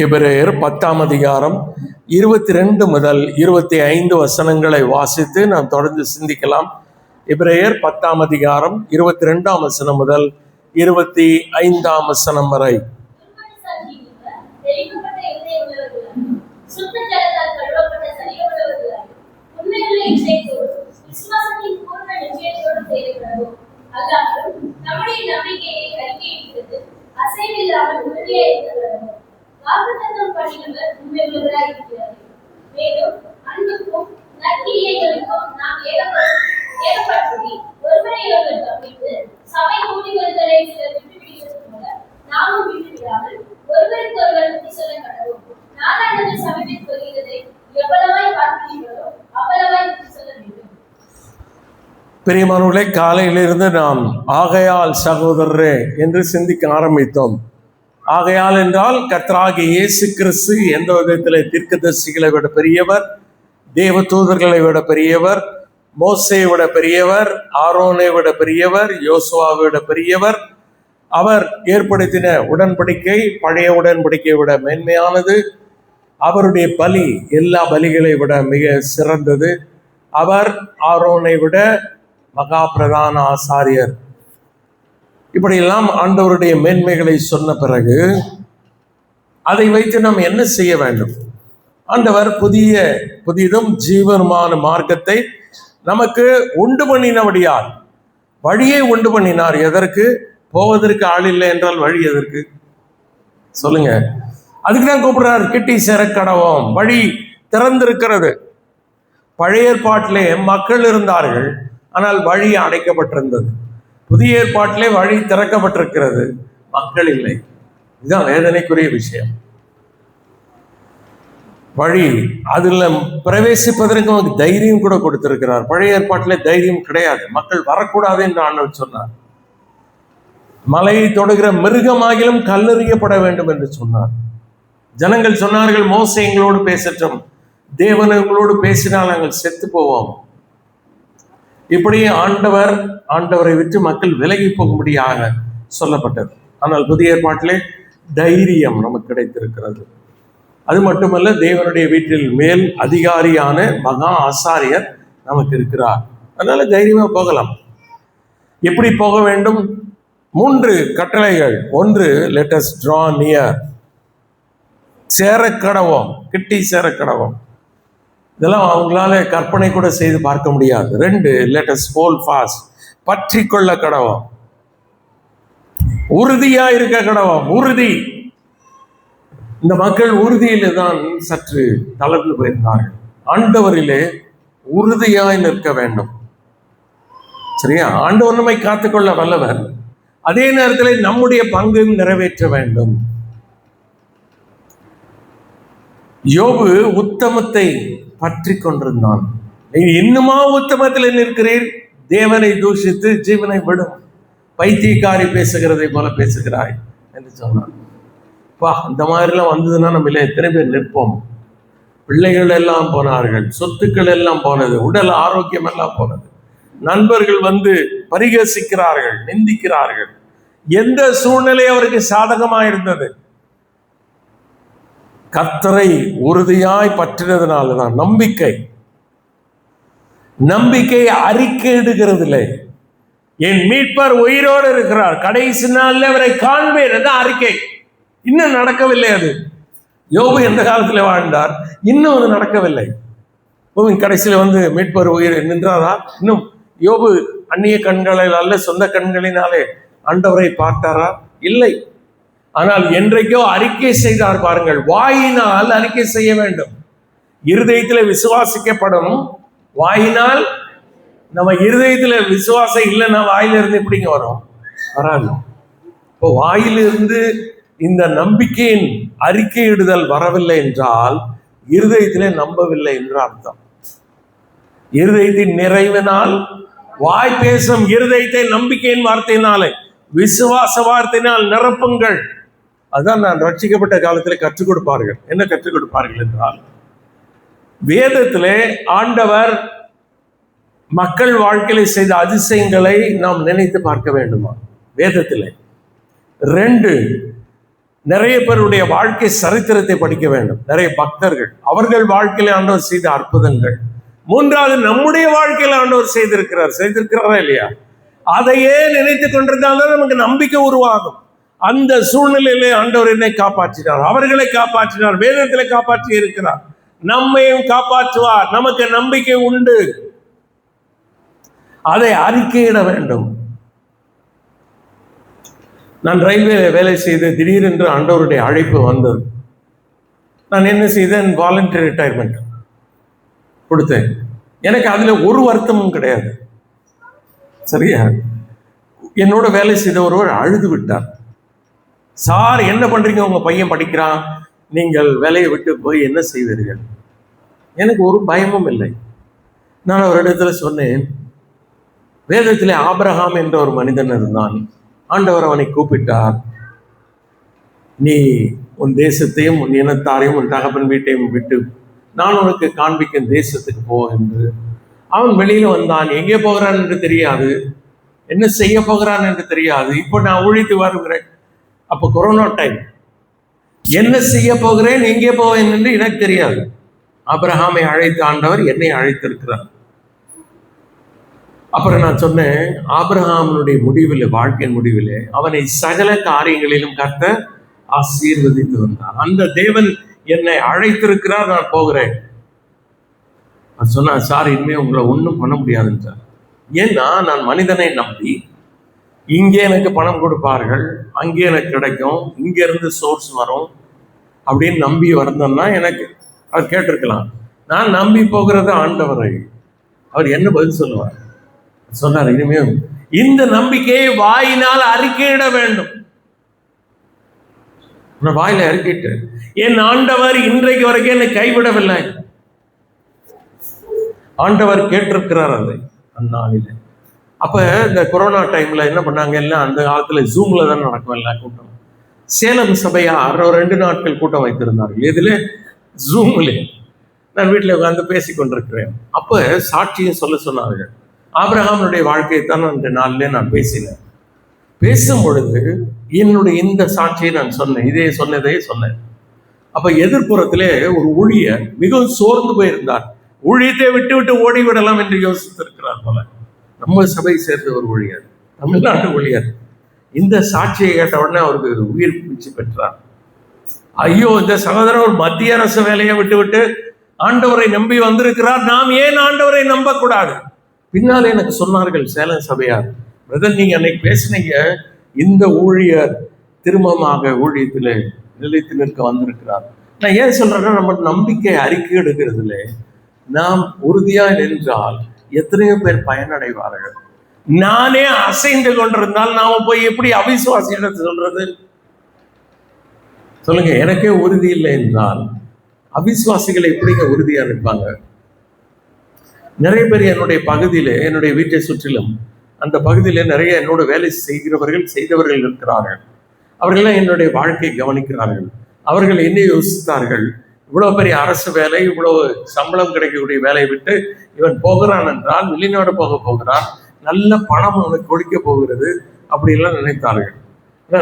எபிரேயர் 10ஆம் அதிகாரம் 22 முதல் 25 வசனங்களை வாசித்து நாம் தொடர்ந்து சிந்திக்கலாம். எபிரேயர் 10ஆம் அதிகாரம் 22ஆம் வசனம் முதல் 25ஆம் வசனம் வரை. வாக்குத்தத்தம் பண்ணினவர் உண்மையுள்ளவராய் இருக்கிறார். மேலும் அன்புக்கும் நற்கிரியைகளுக்கும் நாம் ஏகப்படுத்தி ஒருவரையொருவர் கவனித்து சபை கூடி வருதலை சிலர் விட்டுவிடுகிறது போல நாமும் விட்டுவிடாமல் ஒருவருக்கு ஒருவர் புத்தி சொல்ல கடவோம். நாளானது சமீபத்தில் வருகிறதை எவ்வளவாய் பார்க்கிறீர்களோ அவ்வளவாய் புத்தி சொல்ல வேண்டும். பிரியமானவர்களே, காலையிலிருந்து நாம் ஆகையால் சகோதரரே என்று சிந்திக்க ஆரம்பித்தோம். ஆகையால் என்றால் கர்த்தராகிய இயேசு கிறிஸ்து எந்த விதத்தில் தீர்க்கதரிசிகளை விட பெரியவர், தேவ தூதர்களை விட பெரியவர், மோசேயை விட பெரியவர், ஆரோனை விட பெரியவர், யோசுவாவை விட பெரியவர். அவர் ஏற்படுத்தின உடன்படிக்கை பழைய உடன்படிக்கையை விட மேன்மையானது. அவருடைய பலி எல்லா பலிகளை விட மிக சிறந்தது. அவர் ஆரோனை விட மகா பிரதான ஆசாரியர். இப்படியெல்லாம் ஆண்டவருடைய மேன்மைகளை சொன்ன பிறகு அதை வைத்து நாம் என்ன செய்ய வேண்டும்? ஆண்டவர் புதிதும் ஜீவனுமான மார்க்கத்தை நமக்கு உண்டு பண்ணினபடியால் வழியை உண்டு பண்ணினார். எதற்கு? போவதற்கு ஆள் இல்லை என்றால் வழி எதற்கு? சொல்லுங்க. அதுக்கு தான் கூப்பிடுறார், கிட்டி சேரக்கடவோம், வழி திறந்திருக்கிறது. பழைய ஏற்பாட்டிலே மக்கள் இருந்தார்கள், ஆனால் வழி அடைக்கப்பட்டிருந்தது. புதிய ஏற்பாட்டிலே வழி திறக்கப்பட்டிருக்கிறது, மக்கள் இல்லை. இதுதான் வேதனைக்குரிய விஷயம். வழி அதில் பிரவேசிப்பதற்கு நமக்கு தைரியம் கூட கொடுத்திருக்கிறார். பழைய ஏற்பாட்டிலே தைரியம் கிடையாது, மக்கள் வரக்கூடாது என்று ஆண்டவர் சொன்னார். மலையை தொடுகிற மிருகமாகிலும் கல்லெறியப்பட வேண்டும் என்று சொன்னார். ஜனங்கள் சொன்னார்கள், மோசே எங்களோடு பேசட்டும், தேவன் எங்களோடு பேசினால் நாங்கள் செத்து போவோம். இப்படி ஆண்டவரை விட்டு மக்கள் விலகி போகும்படியாக சொல்லப்பட்டது. ஆனால் புதிய ஏற்பாட்டிலே தைரியம் நமக்கு கிடைத்திருக்கிறது. அது மட்டுமல்ல, தேவனுடைய வீட்டில் மேல் அதிகாரியான மகா ஆசாரியர் நமக்கு இருக்கிறார். அதனால தைரியமா போகலாம். எப்படி போக வேண்டும்? 3 கட்டளைகள். 1, let us draw near, சேரக்கடவோம், கிட்டி சேரக்கடவோம். இதெல்லாம் அவங்களால கற்பனை கூட செய்து பார்க்க முடியாது. 2, let us hold fast, பற்றி கொள்ள கடவோம், உறுதியா இருக்க கடவோம். உறுதி. இந்த மக்கள் உறுதியிலே தான் சற்று தளர்ந்து போயிருந்தார்கள். ஆண்டவரிலே உறுதியாய் நிற்க வேண்டும். சரியா? ஆண்டவர் நம்மை காத்துக்கொள்ள வல்லவர். அதே நேரத்தில் நம்முடைய பங்கையும் நிறைவேற்ற வேண்டும். யோபு உத்தமத்தை பற்றி கொண்டிருந்தான். நீங்க இன்னுமா உத்தமத்தில் நிற்கிறீர்? தேவனை தூஷித்து ஜீவனை விடும், பைத்தியக்காரி பேசுகிறதை போல பேசுகிறாய் என்று சொன்னான். இந்த மாதிரிலாம் வந்ததுன்னா நம்ம எத்தனை பேர் நிற்போம்? பிள்ளைகள் எல்லாம் போனார்கள், சொத்துக்கள் எல்லாம் போனது, உடல் ஆரோக்கியம் எல்லாம் போனது, நண்பர்கள் வந்து பரிகசிக்கிறார்கள், நிந்திக்கிறார்கள். எந்த சூழ்நிலை அவருக்கு சாதகமாக இருந்தது? கர்த்தரை உறுதியாய் பற்றினதுனாலதான். நம்பிக்கை அறிக்கையிடுகிறதில்லை. என் மீட்பர் உயிரோடு இருக்கிறார், கடைசி நாளில் அவரை காண்பேன் என்ற அறிக்கை. இன்னும் நடக்கவில்லை. அது யோபு எந்த காலத்தில் வாழ்ந்தார், இன்னும் அது நடக்கவில்லை. கடைசியில் வந்து மீட்பர் உயிர் நின்றாரா? இன்னும் யோபு அந்நிய கண்களில் அல்ல, சொந்த கண்களினாலே ஆண்டவரை பார்த்தாரா? இல்லை. ஆனால் என்றைக்கோ அறிக்கை செய்தார். பாருங்கள், வாயினால் அறிக்கை செய்ய வேண்டும். இருதயத்தில் விசுவாசிக்கப்படும். வாயினால் நம்ம இருதயத்தில் விசுவாசம் இல்லைன்னா வாயிலிருந்து எப்படிங்க வரும்? வராது. இப்போ வாயிலிருந்து இந்த நம்பிக்கையின் அறிக்கையிடுதல் வரவில்லை என்றால் இருதயத்திலே நம்பவில்லை என்று அர்த்தம். இருதயத்தின் நிறைவினால் வாய் பேசும். இருதயத்தை நம்பிக்கையின் வார்த்தையினாலே, விசுவாச வார்த்தையினால் நிரப்புங்கள். அதுதான் நான் ரட்சிக்கப்பட்ட காலத்தில் கற்றுக் கொடுப்பார்கள். என்ன கற்றுக் கொடுப்பார்கள் என்றால், வேதத்திலே ஆண்டவர் மக்கள் வாழ்க்கையில செய்த அதிசயங்களை நாம் நினைத்து பார்க்க வேண்டுமா? வேதத்திலே 2, நிறைய பேருடைய வாழ்க்கை சரித்திரத்தை படிக்க வேண்டும். நிறைய பக்தர்கள் அவர்கள் வாழ்க்கையில ஆண்டவர் செய்த அற்புதங்கள். மூன்றாவது, நம்முடைய வாழ்க்கையில ஆண்டவர் செய்திருக்கிறாரா இல்லையா? அதையே நினைத்து கொண்டிருந்தால்தான் நமக்கு நம்பிக்கை உருவாகும். அந்த சூழ்நிலையிலே ஆண்டவர் என்னை காப்பாற்றினார், அவர்களை காப்பாற்றினார், வேதத்திலே காப்பாற்றி இருக்கிறார், நம்மையும் காப்பாற்றுவார். நமக்கு நம்பிக்கை உண்டு. அதை அறிக்கையிட வேண்டும். நான் ரயில்வே வேலை செய்து திடீரென்று ஆண்டவருடைய அழைப்பு வந்தது. நான் என்ன செய்தேன்? வாலண்டரி ரிட்டையர்மெண்ட் கொடுத்தேன். எனக்கு அதுல ஒரு வருத்தமும் கிடையாது. சரியா? என்னோட வேலை செய்த ஒருவர் அழுது விட்டார். சார், என்ன பண்றீங்க? உங்க பையன் படிக்கிறான், நீங்கள் வேலையை விட்டு போய் என்ன செய்வீர்கள்? எனக்கு ஒரு பயமும் இல்லை. நான் அவரிடத்துல சொன்னேன், வேதத்திலே ஆபிரகாம் என்ற ஒரு மனிதன் இருந்தான். ஆண்டவர் அவனை கூப்பிட்டார். நீ உன் தேசத்தையும் உன் இனத்தாரையும் உன் தகப்பன் வீட்டையும் விட்டு நான் உனக்கு காண்பிக்கும் தேசத்துக்கு போ என்று. அவன் வெளியில வந்தான். எங்கே போகிறான் என்று தெரியாது, என்ன செய்ய போகிறான் என்று தெரியாது. இப்போ நான் ஊழித்து வருகிறேன். அப்போ கொரோனா டைம். என்ன செய்ய போகிறேன், எங்கே போவேன் என்று எனக்கு தெரியாது. ஆபிரகாமை அழைத்த ஆண்டவர் என்னை அழைத்திருக்கிறார். அப்புறம் நான் சொன்னேன், ஆபிரகாமுடைய முடிவில், வாழ்க்கையின் முடிவில் அவனை சகல காரியங்களிலும் கர்த்தர் ஆசீர்வதித்து வந்தார். அந்த தேவன் என்னை அழைத்திருக்கிறார், நான் போகிறேன். சொன்னா, சார், இனிமே உங்களை ஒன்றும் பண்ண முடியாதுன்னு சார். ஏன்னா நான் மனிதனை நம்பி இங்கே எனக்கு பணம் கொடுப்பார்கள், அங்கே எனக்கு கிடைக்கும், இங்க இருந்து சோர்ஸ் வரும் அப்படின்னு நம்பி வந்தோம்னா எனக்கு அவர் கேட்டிருக்கலாம். நான் நம்பி போகிறது ஆண்டவரை. அவர் என்ன பதில் சொல்லுவார்? சொன்னார், இனிமே இந்த நம்பிக்கையை வாயினால் அறிக்கையிட வேண்டும். வாயில அறிக்கையிட்டு, என் ஆண்டவர் இன்றைக்கு வரைக்கும் என்னை கைவிடவில்லை. ஆண்டவர் கேட்டிருக்கிறார் அதை அந்நாளில. அப்ப இந்த கொரோனா டைம்ல என்ன பண்ணாங்க, எல்லாம் அந்த காலத்துல ஜூம்ல தான் நடக்கும் எல்லா கூட்டம். சேலம் சபையார் 2 நாட்கள் கூட்டம் வைத்திருந்தார்கள். இதுல ஜூம்ல நான் வீட்டில் உட்கார்ந்து பேசி கொண்டிருக்கிறேன். அப்ப சாட்சியும் சொல்ல சொன்னார்கள். ஆபிரகாமுடைய வாழ்க்கையை தான் அந்த நாளிலே நான் பேசினேன். பேசும் பொழுது என்னுடைய இந்த சாட்சியை நான் சொன்னேன், சொன்னதே சொன்னேன். அப்ப எதிர்ப்புறத்திலே ஒரு ஊழியர் மிகவும் சோர்ந்து போயிருந்தார். ஊழியத்தை விட்டு விட்டு ஓடிவிடலாம் என்று யோசித்திருக்கிறார் போல. நம்ம சபை சேர்ந்த ஒரு ஊழியர், தமிழ்நாட்டு ஊழியர். இந்த சாட்சியை கேட்ட உடனே அவருக்கு உயிர் பிச்சு பெற்றார். ஐயோ, இந்த சகோதரர் ஒரு மத்திய அரசு வேலையை விட்டு விட்டு ஆண்டவரை நம்பி வந்திருக்கிறார், நாம் ஏன் ஆண்டவரை நம்பக்கூடாது? பின்னால் எனக்கு சொன்னார்கள் சேலம் சபையார், பிரதர், நீங்க அன்னைக்கு பேசினீங்க, இந்த ஊழியர் திரும்பமாக ஊழியத்தில் நிலைத்து நிற்க வந்திருக்கிறார். நான் ஏன் சொல்றேன்னா, நம்ம நம்பிக்கை அறிக்கை எடுக்கிறதுல நாம் உறுதியா நின்றால் எத்தனையோ பேர் பயனடைவார்கள். நானே அசைந்து கொண்டிருந்தால் நாம போய் எப்படி அவிசுவாசியிடத்தை சொல்றது? சொல்லுங்க. எனக்கே உறுதி இல்லை என்றால் அவிசுவாசிகளை எப்படிங்க உறுதியா இருப்பாங்க? நிறைய பேர் என்னுடைய பகுதியில, என்னுடைய வீட்டை சுற்றிலும் அந்த பகுதியில நிறைய என்னோட வேலை செய்தவர்கள் இருக்கிறார்கள். அவர்களெல்லாம் என்னுடைய வாழ்க்கையை கவனிக்கிறார்கள். அவர்கள் என்ன யோசித்தார்கள், இவ்வளவு பெரிய அரசு வேலை, இவ்வளவு சம்பளம் கிடைக்கக்கூடிய வேலையை விட்டு இவன் போகிறான் என்றால் வெளிநாடு போகிறான், நல்ல பணம் அவனுக்கு கொடுக்க போகிறது அப்படிலாம் நினைத்தார்கள்.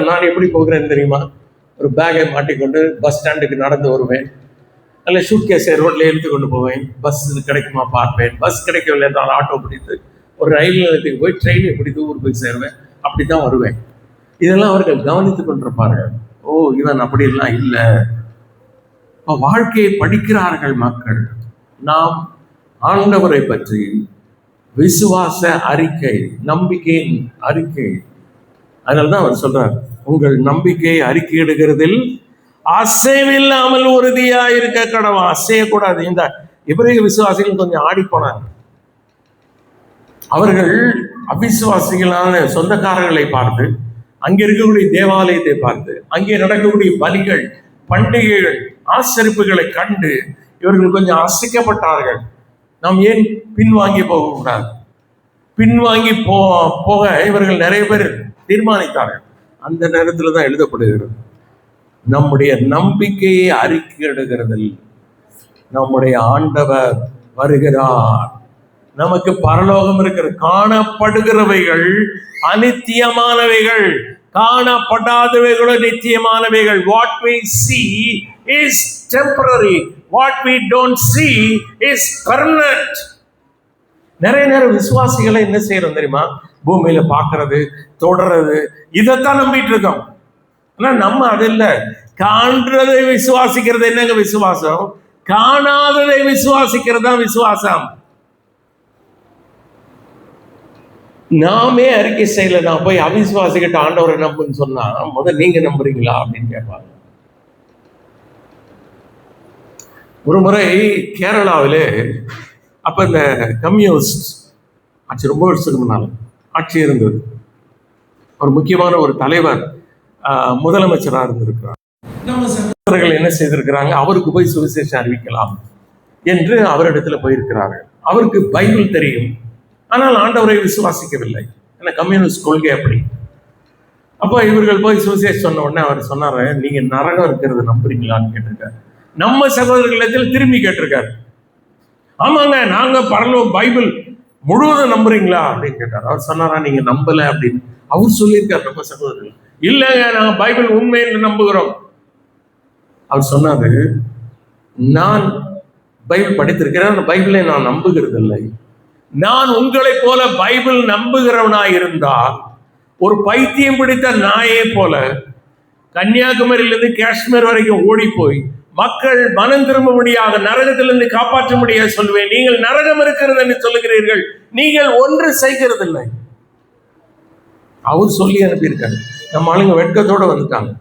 நான் எப்படி போகிறேன்னு தெரியுமா? ஒரு பேக்கை மாட்டிக்கொண்டு பஸ் ஸ்டாண்டுக்கு நடந்து வருவேன், அல்ல சூட்கேஸை ரோட்ல எடுத்து கொண்டு போவேன், பஸ் கிடைக்குமா பார்ப்பேன், பஸ் கிடைக்கவில்லை என்றால் ஆட்டோ பிடித்து ஒரு ரயில் நிலையத்துக்கு போய் ட்ரெயினை பிடித்து ஊர் போய் சேருவேன், அப்படித்தான் வருவேன். இதெல்லாம் அவர்கள் கவனித்துக் கொண்டிருப்பார்கள். ஓ, இவன் அப்படிலாம் இல்லை. வாழ்க்கையை படிக்கிறார்கள் மக்கள். நாம் ஆண்டவரை பற்றி விசுவாச அறிக்கை, நம்பிக்கையின் அறிக்கை. அதனால்தான் அவர் சொல்றார், உங்கள் நம்பிக்கையை அறிக்கையிடுகிறதில் அசைவில்லாமல் உறுதியா இருக்க கடவுள். அசையக்கூடாது. இந்த எபிரேய விசுவாசிகள் கொஞ்சம் ஆடி போனாங்க. அவர்கள் அவிசுவாசிகளான சொந்தக்காரர்களை பார்த்து, அங்கே இருக்கக்கூடிய தேவாலயத்தை பார்த்து, அங்கே நடக்கக்கூடிய பலிகள், பண்டிகைகள், ஆசரிப்புகளை கண்டு இவர்கள் கொஞ்சம் அசைக்கப்பட்டார்கள். நாம் ஏன் பின்வாங்கி போகக்கூடாது? பின்வாங்கி போக இவர்கள் நிறைய பேர் தீர்மானித்தார்கள். அந்த நேரத்தில் தான் எழுதப்படுகிறது, நம்முடைய நம்பிக்கையை அறிக்கையிடுகிறதில் நம்முடைய ஆண்டவர் வருகிறார். நமக்கு பரலோகம் இருக்கிற காணப்படுகிறவைகள் அநித்தியமானவைகள், காணப்படாதவைகளோ நித்தியமானவைகள். What we see is temporary. What we don't see is permanent. நிறைய நேரம் விசுவாசிகளை என்ன செய்யறோம் தெரியுமா? பூமியில பாக்குறது, தொடர்றது, இதைத்தான் நம்பிட்டு இருக்கோம். ஆனா நம்ம அது இல்ல. காண்றதை விசுவாசிக்கிறது என்னங்க விசுவாசம்? காணாததை விசுவாசிக்கிறது தான் விசுவாசம். நாமே அறிக்கை செய்யல, நான் போய் அவிசுவாசிக்கிட்ட ஆண்டவரை நம்புன்னு சொன்னா முதல் நீங்க நம்புறீங்களா அப்படின்னு கேட்பாங்க. ஒரு முறை கேரளாவிலே அப்ப இந்த கம்யூனிஸ்ட் ஆட்சி ரொம்ப வருஷத்துக்கு முன்னால ஆட்சி இருந்தது. ஒரு முக்கியமான ஒரு தலைவர் முதலமைச்சராக இருந்திருக்கிறார். நம்ம சகோதரர்கள் என்ன செய்திருக்கிறாங்க, அவருக்கு போய் சுவிசேஷம் அறிவிக்கலாம் என்று அவரிடத்துல போயிருக்கிறார்கள். அவருக்கு பைபிள் தெரியும், ஆனால் ஆண்டவரை விசுவாசிக்கவில்லை. ஏன்னா கம்யூனிஸ்ட் கொள்கை அப்படி. அப்போ இவர்கள் போய் சுவிசேஷம் சொன்ன உடனே அவர் சொன்னாரு, நீங்க நரகம் இருக்கிறது நம்புறீங்களான்னு கேட்டிருக்காரு. நம்ம சகோதரர்களிடத்தில் திரும்பி கேட்டிருக்காரு, ஆமாங்க நாங்க பரலோக பைபிள் முழுவதும் நம்புறீங்களா அப்படின்னு கேட்டார். அவர் சொன்னாரா, நீங்க நம்பல அப்படின்னு அவர் சொல்லியிருக்காரு. நம்ம சகோதரர்கள் இல்லைங்க நாங்க பைபிள் உண்மை என்று நம்புகிறோம். அவர் சொன்னாரு, நான் பைபிள் படித்திருக்கிறேன், பைபிளை நான் நம்புகிறது இல்லை. நான் உங்களை போல பைபிள் நம்புகிறவனாய் இருந்தால் ஒரு பைத்தியம் பிடித்த நாயே போல கன்னியாகுமரியிலிருந்து காஷ்மீர் வரைக்கும் ஓடி போய் மக்கள் மனம் திரும்பும்படியாக நரகத்திலிருந்து காப்பாற்ற முடியாது சொல்லுவேன். நீங்கள் நரகம் இருக்கிறது என்று சொல்லுகிறீர்கள், நீங்கள் ஒன்று செய்கிறதில்லை. அவர் சொல்லி அனுப்பியிருக்காரு. நம்ம ஆளுங்க வெட்கத்தோட வந்துட்டாங்க.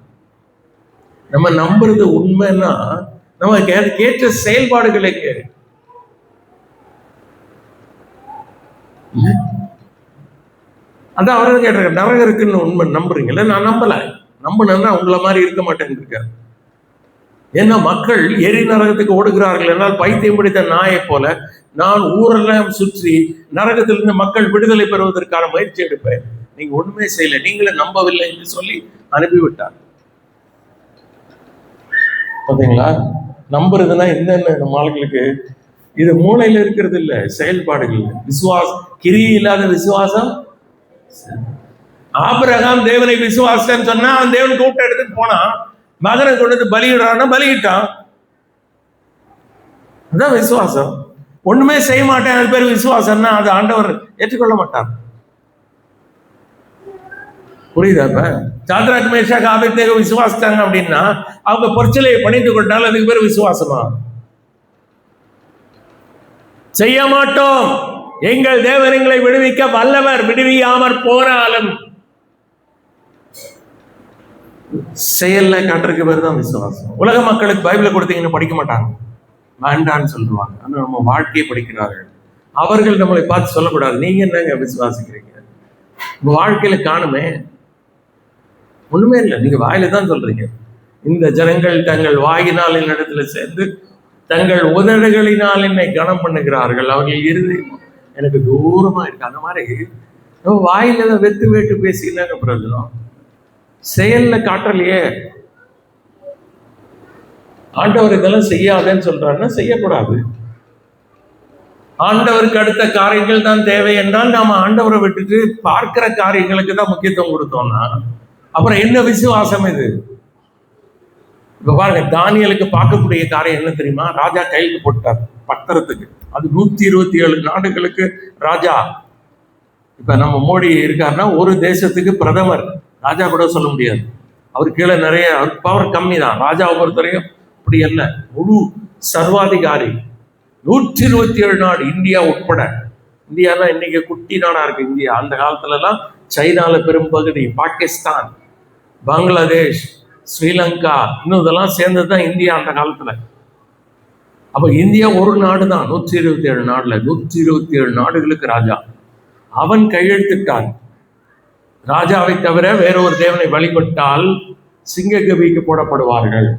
நம்ம நம்புறது உண்மைன்னா நம்ம கேட்ட செயல்பாடுகளை கேடு. அதான் அவர்கள் கேட்டிருக்காரு, நரகம் இருக்குன்னு உண்மை நம்புறீங்களா? நான் நம்பல. நம்பினா உங்களை மாதிரி இருக்க மாட்டேன்னு இருக்காரு. ஏன்னா மக்கள் எரி நரகத்துக்கு ஓடுகிறார்கள் என்றால் பைத்தியம் பிடித்த நாயை போல நான் ஊரெல்லாம் சுற்றி நரகத்திலிருந்து மக்கள் விடுதலை பெறுவதற்கான முயற்சி எடுப்பேன். நீங்க ஒண்ணுமே செய்யல, நீங்களே நம்பவில்லை என்று சொல்லி அனுப்பிவிட்டார். பாத்தீங்களா? நம்புறதுன்னா என்னென்ன நம்ம ஆளுங்களுக்கு இது மூளையில இருக்கிறது இல்ல, செயல்பாடுகள். விசுவாசம், கிரியை இல்லாத விசுவாசம். ஆபிரகாம் தேவனை விசுவாசம் சொன்னா அவன் தேவன் கூப்பிட்டு எடுத்துட்டு போனான். மகனை கொண்டு பலியிடுறான்னா பலியிட்டான். அதான் விசுவாசம். ஒண்ணுமே செய்ய மாட்டேன் அது பேர் விசுவாசம்னா அது ஆண்டவர் ஏற்றுக்கொள்ள மாட்டார். புரியுதா? இப்ப சாத்ராக் மேஷாக் ஆபேத்நேகோ விசுவாசித்தாங்க அப்படின்னா அவங்க பொற்சிலையை பணிந்து கொண்டால் அதுக்கு பேர் விசுவாசமா? செய்ய மாட்டோம், எங்கள் தேவன் எங்களை விடுவிக்க வல்லவர், விடுவியாமற் போனாலும் செயல்ல காட்டுறதுக்கு பேர் தான் விசுவாசம். உலக மக்களுக்கு பைபிளை கொடுத்தீங்கன்னு படிக்க மாட்டாங்க, வேண்டான்னு சொல்லுவாங்க. ஆனா நம்ம வாழ்க்கையை படிக்கிறார்கள். அவர்கள் நம்மளை பார்த்து சொல்லக்கூடாது, நீங்க என்னங்க விசுவாசிக்கிறீங்க, உங்க வாழ்க்கையில காணுமே. ஒண்ணுமே இல்லை, நீங்க வாயில தான் சொல்றீங்க. இந்த ஜனங்கள் தங்கள் வாயினால் என்னிடத்துல சேர்ந்து தங்கள் உதடுகளினால் என்னை கனம் பண்ணுகிறார்கள், அவர்கள் இறுதி எனக்கு தூரமா இருக்கு. அந்த மாதிரி நம்ம வாயில வெத்து வேட்டு பேசினாங்க பிரயோஜனம், செயல்ல காட்டலையே. ஆண்டவர் இதெல்லாம் செய்யாதேன்னு சொல்றாருன்னா செய்யக்கூடாது. ஆண்டவருக்கு அடுத்த காரியங்கள் தான் தேவை என்றால் நாம ஆண்டவரை விட்டுட்டு பார்க்கிற காரியங்களுக்கு தான் முக்கியத்துவம் கொடுத்தோம்னா அப்புறம் என்ன விசுவாசம் இது? இப்ப பாருங்க, தானியலுக்கு பார்க்கக்கூடிய காரியம் என்ன தெரியுமா? ராஜா கையெழுத்து போட்டார் பத்திரத்துக்கு. அது 127 நாடுகளுக்கு ராஜா. இப்ப நம்ம மோடி இருக்காருன்னா ஒரு தேசத்துக்கு பிரதமர், ராஜா கூட சொல்ல முடியாது. அவர் கீழே நிறைய பவர் கம்மி தான். ராஜாவை பொறுத்தவரையும் அப்படி அல்ல, முழு சர்வாதிகாரி. 127 நாடு, இந்தியா உட்பட. இந்தியானா இன்னைக்கு குட்டி நாடா இருக்கு இந்தியா. அந்த காலத்துல எல்லாம் சைனால பெரும்பகுதி, பாகிஸ்தான், பங்களாதேஷ், ஸ்ரீலங்கா, இன்னும் இதெல்லாம் சேர்ந்ததுதான் இந்தியா அந்த காலத்துல. அப்ப இந்தியா ஒரு நாடு தான், 127 நாடுல 127 நாடுகளுக்கு ராஜா. அவன் கையெழுத்திட்டான், ராஜாவை தவிர வேற ஒரு தேவனை வழிபட்டால் சிங்கக்கவிக்கு போடப்படுவார்கள்.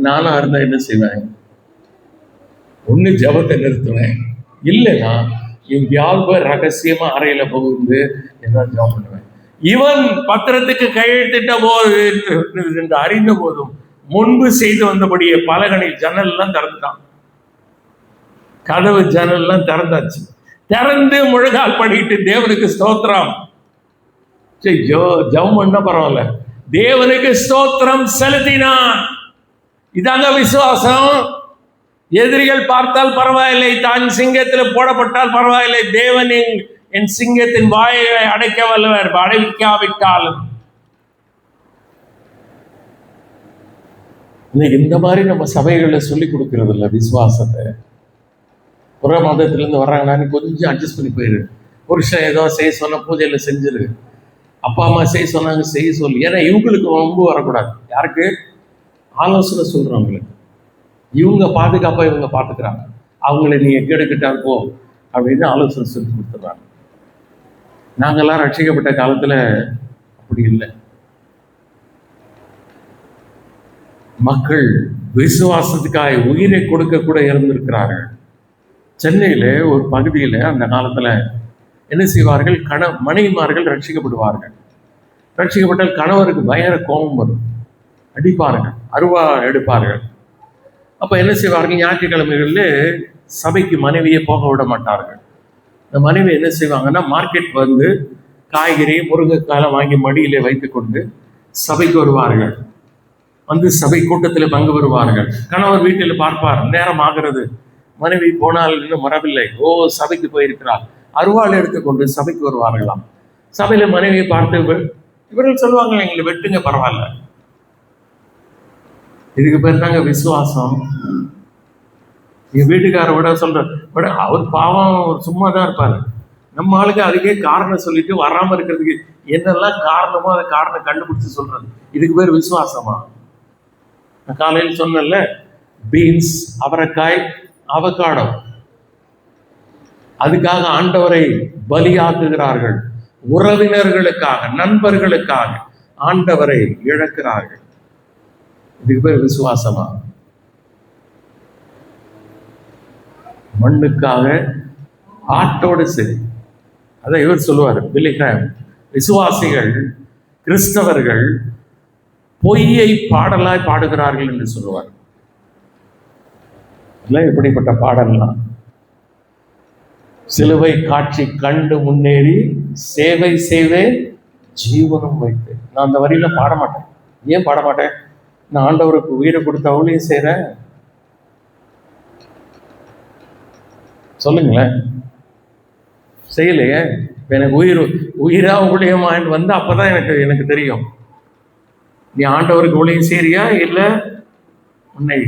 நானா இருந்தா என்ன செய்வேன்? ஒண்ணு ஜபத்தை நிறுத்துவேன், இல்லைன்னா எங்கேயாவது ரகசியமா அறையில புகுந்து ஏதாவது ஜபம் பண்ணுவேன். இவன் பத்திரத்துக்கு கையெழுத்திட்ட போது என்று அறிந்த போதும் முன்பு செய்து வந்தபடியே பலகனில் ஜன்னல் எல்லாம் திறந்துட்டான். கதவு ஜன்னல் எல்லாம் திறந்தாச்சு. திறந்து முழங்கால் படிட்டு தேவனுக்கு ஸ்தோத்திரம், சரி, ஜெபம் பண்ண பரவாயில்ல, தேவனுக்கு ஸ்தோத்திரம் செலுத்தினான். இதாங்க விசுவாசம். எதிரிகள் பார்த்தால் பரவாயில்லை, தான் சிங்கத்தில் போடப்பட்டால் பரவாயில்லை, தேவன் என் சிங்கத்தின் வாயை அடைக்க வல்லவர், அடைக்காவிட்டாலும். இன்னைக்கு இந்த மாதிரி நம்ம சபைகளை சொல்லி கொடுக்கறது இல்லை விசுவாசத்தை. புற மதத்திலேருந்து வர்றாங்கன்னா நீ கொஞ்சம் அட்ஜஸ்ட் பண்ணி போயிரு. புருஷன் ஏதோ செய்ய சொன்ன பூஜையில் செஞ்சிரு, அப்பா அம்மா செய்ய சொன்னாங்க செய்ய சொல்லு. ஏன்னா இவங்களுக்கு ரொம்ப வரக்கூடாது. யாருக்கு? ஆலோசனை சொல்கிறவங்களுக்கு. இவங்க பாதுகாப்பாக இவங்க பார்த்துக்கிறாங்க, அவங்கள நீ எங்கெடுக்கிட்டா போ அப்படின்னு ஆலோசனை சொல்லி கொடுத்துட்றாங்க. நாங்கள்லாம் ரட்சிக்கப்பட்ட காலத்தில் அப்படி இல்லை. மக்கள் விசுவாசத்துக்காக உயிரை கொடுக்க கூட இருந்திருக்கிறார்கள். சென்னையில் ஒரு பகுதியில் அந்த காலத்தில் என்ன செய்வார்கள், மனைவிமார்கள் ரட்சிக்கப்படுவார்கள். ரட்சிக்கப்பட்டால் கணவருக்கு பயங்கர கோபம் வரும், அடிப்பார்கள், அருவா எடுப்பார்கள். அப்போ என்ன செய்வார்கள், ஞாயிற்றுக்கிழமைகளில் சபைக்கு மனைவியை போக விட மாட்டார்கள். இந்த மனைவி என்ன செய்வாங்கன்னா, மார்க்கெட் வந்து காய்கறி முருங்கைக்காய் வாங்கி மடியிலே வைத்து கொண்டு சபைக்கு வருவார்கள். வந்து சபை கூட்டத்தில் பங்கு பெறுவார்கள். கணவர் வீட்டில் பார்ப்பார், நேரம் ஆகிறது, மனைவி போனால் இன்னும் வரவில்லை, ஓ சபைக்கு போயிருக்கிறார், அருவாள் எடுத்துக்கொண்டு சபைக்கு வருவார்களாம். சபையில மனைவியை பார்த்து இவர்கள் சொல்லுவாங்க, எங்களை வெட்டுங்க பரவாயில்ல. இதுக்கு பேர் தாங்க விசுவாசம். என் வீட்டுக்கார விட அவர் பாவம் சும்மா தான் இருப்பாரு. நம்ம ஆளுக்கு அதுக்கே காரணம் சொல்லிட்டு வராம இருக்கிறதுக்கு என்னெல்லாம் காரணமோ அதை காரணம் கண்டுபிடிச்சு சொல்றது. இதுக்கு பேர் விசுவாசமா? நான் காலையில் சொன்னேன்ல, பீன்ஸ், அவரைக்காய், அவகாடோ, அதுக்காக ஆண்டவரை பலியாக்குகிறார்கள். உறவினர்களுக்காக, நண்பர்களுக்காக ஆண்டவரை இழக்கிறார்கள். இதுக்கு பேர் விசுவாசமா? மண்ணுக்காக ஆட்டோடு சரி. அதான் இவர் சொல்லுவார், பில்லிகிராம், விசுவாசிகள் கிறிஸ்தவர்கள் பொய்யை பாடலாய் பாடுகிறார்கள் என்று சொல்லுவார். எப்படிப்பட்ட பாடல்லாம்? சிலுவை காட்சி கண்டு முன்னேறி சேவை செய்வேன் ஜீவனம் வைத்து. நான் அந்த வரியில பாட மாட்டேன். ஏன் பாட மாட்டேன்? நான் ஆண்டவருக்கு உயிரை கொடுத்த அவளையும் செய்றேன். சொல்லுங்களேன், செய்யலையே. எனக்கு உயிரா ஊழியமான்னு வந்து அப்பதான் எனக்கு தெரியும், நீ ஆண்டவருக்கு ஊழியம் செய்றியா இல்லை உன்னை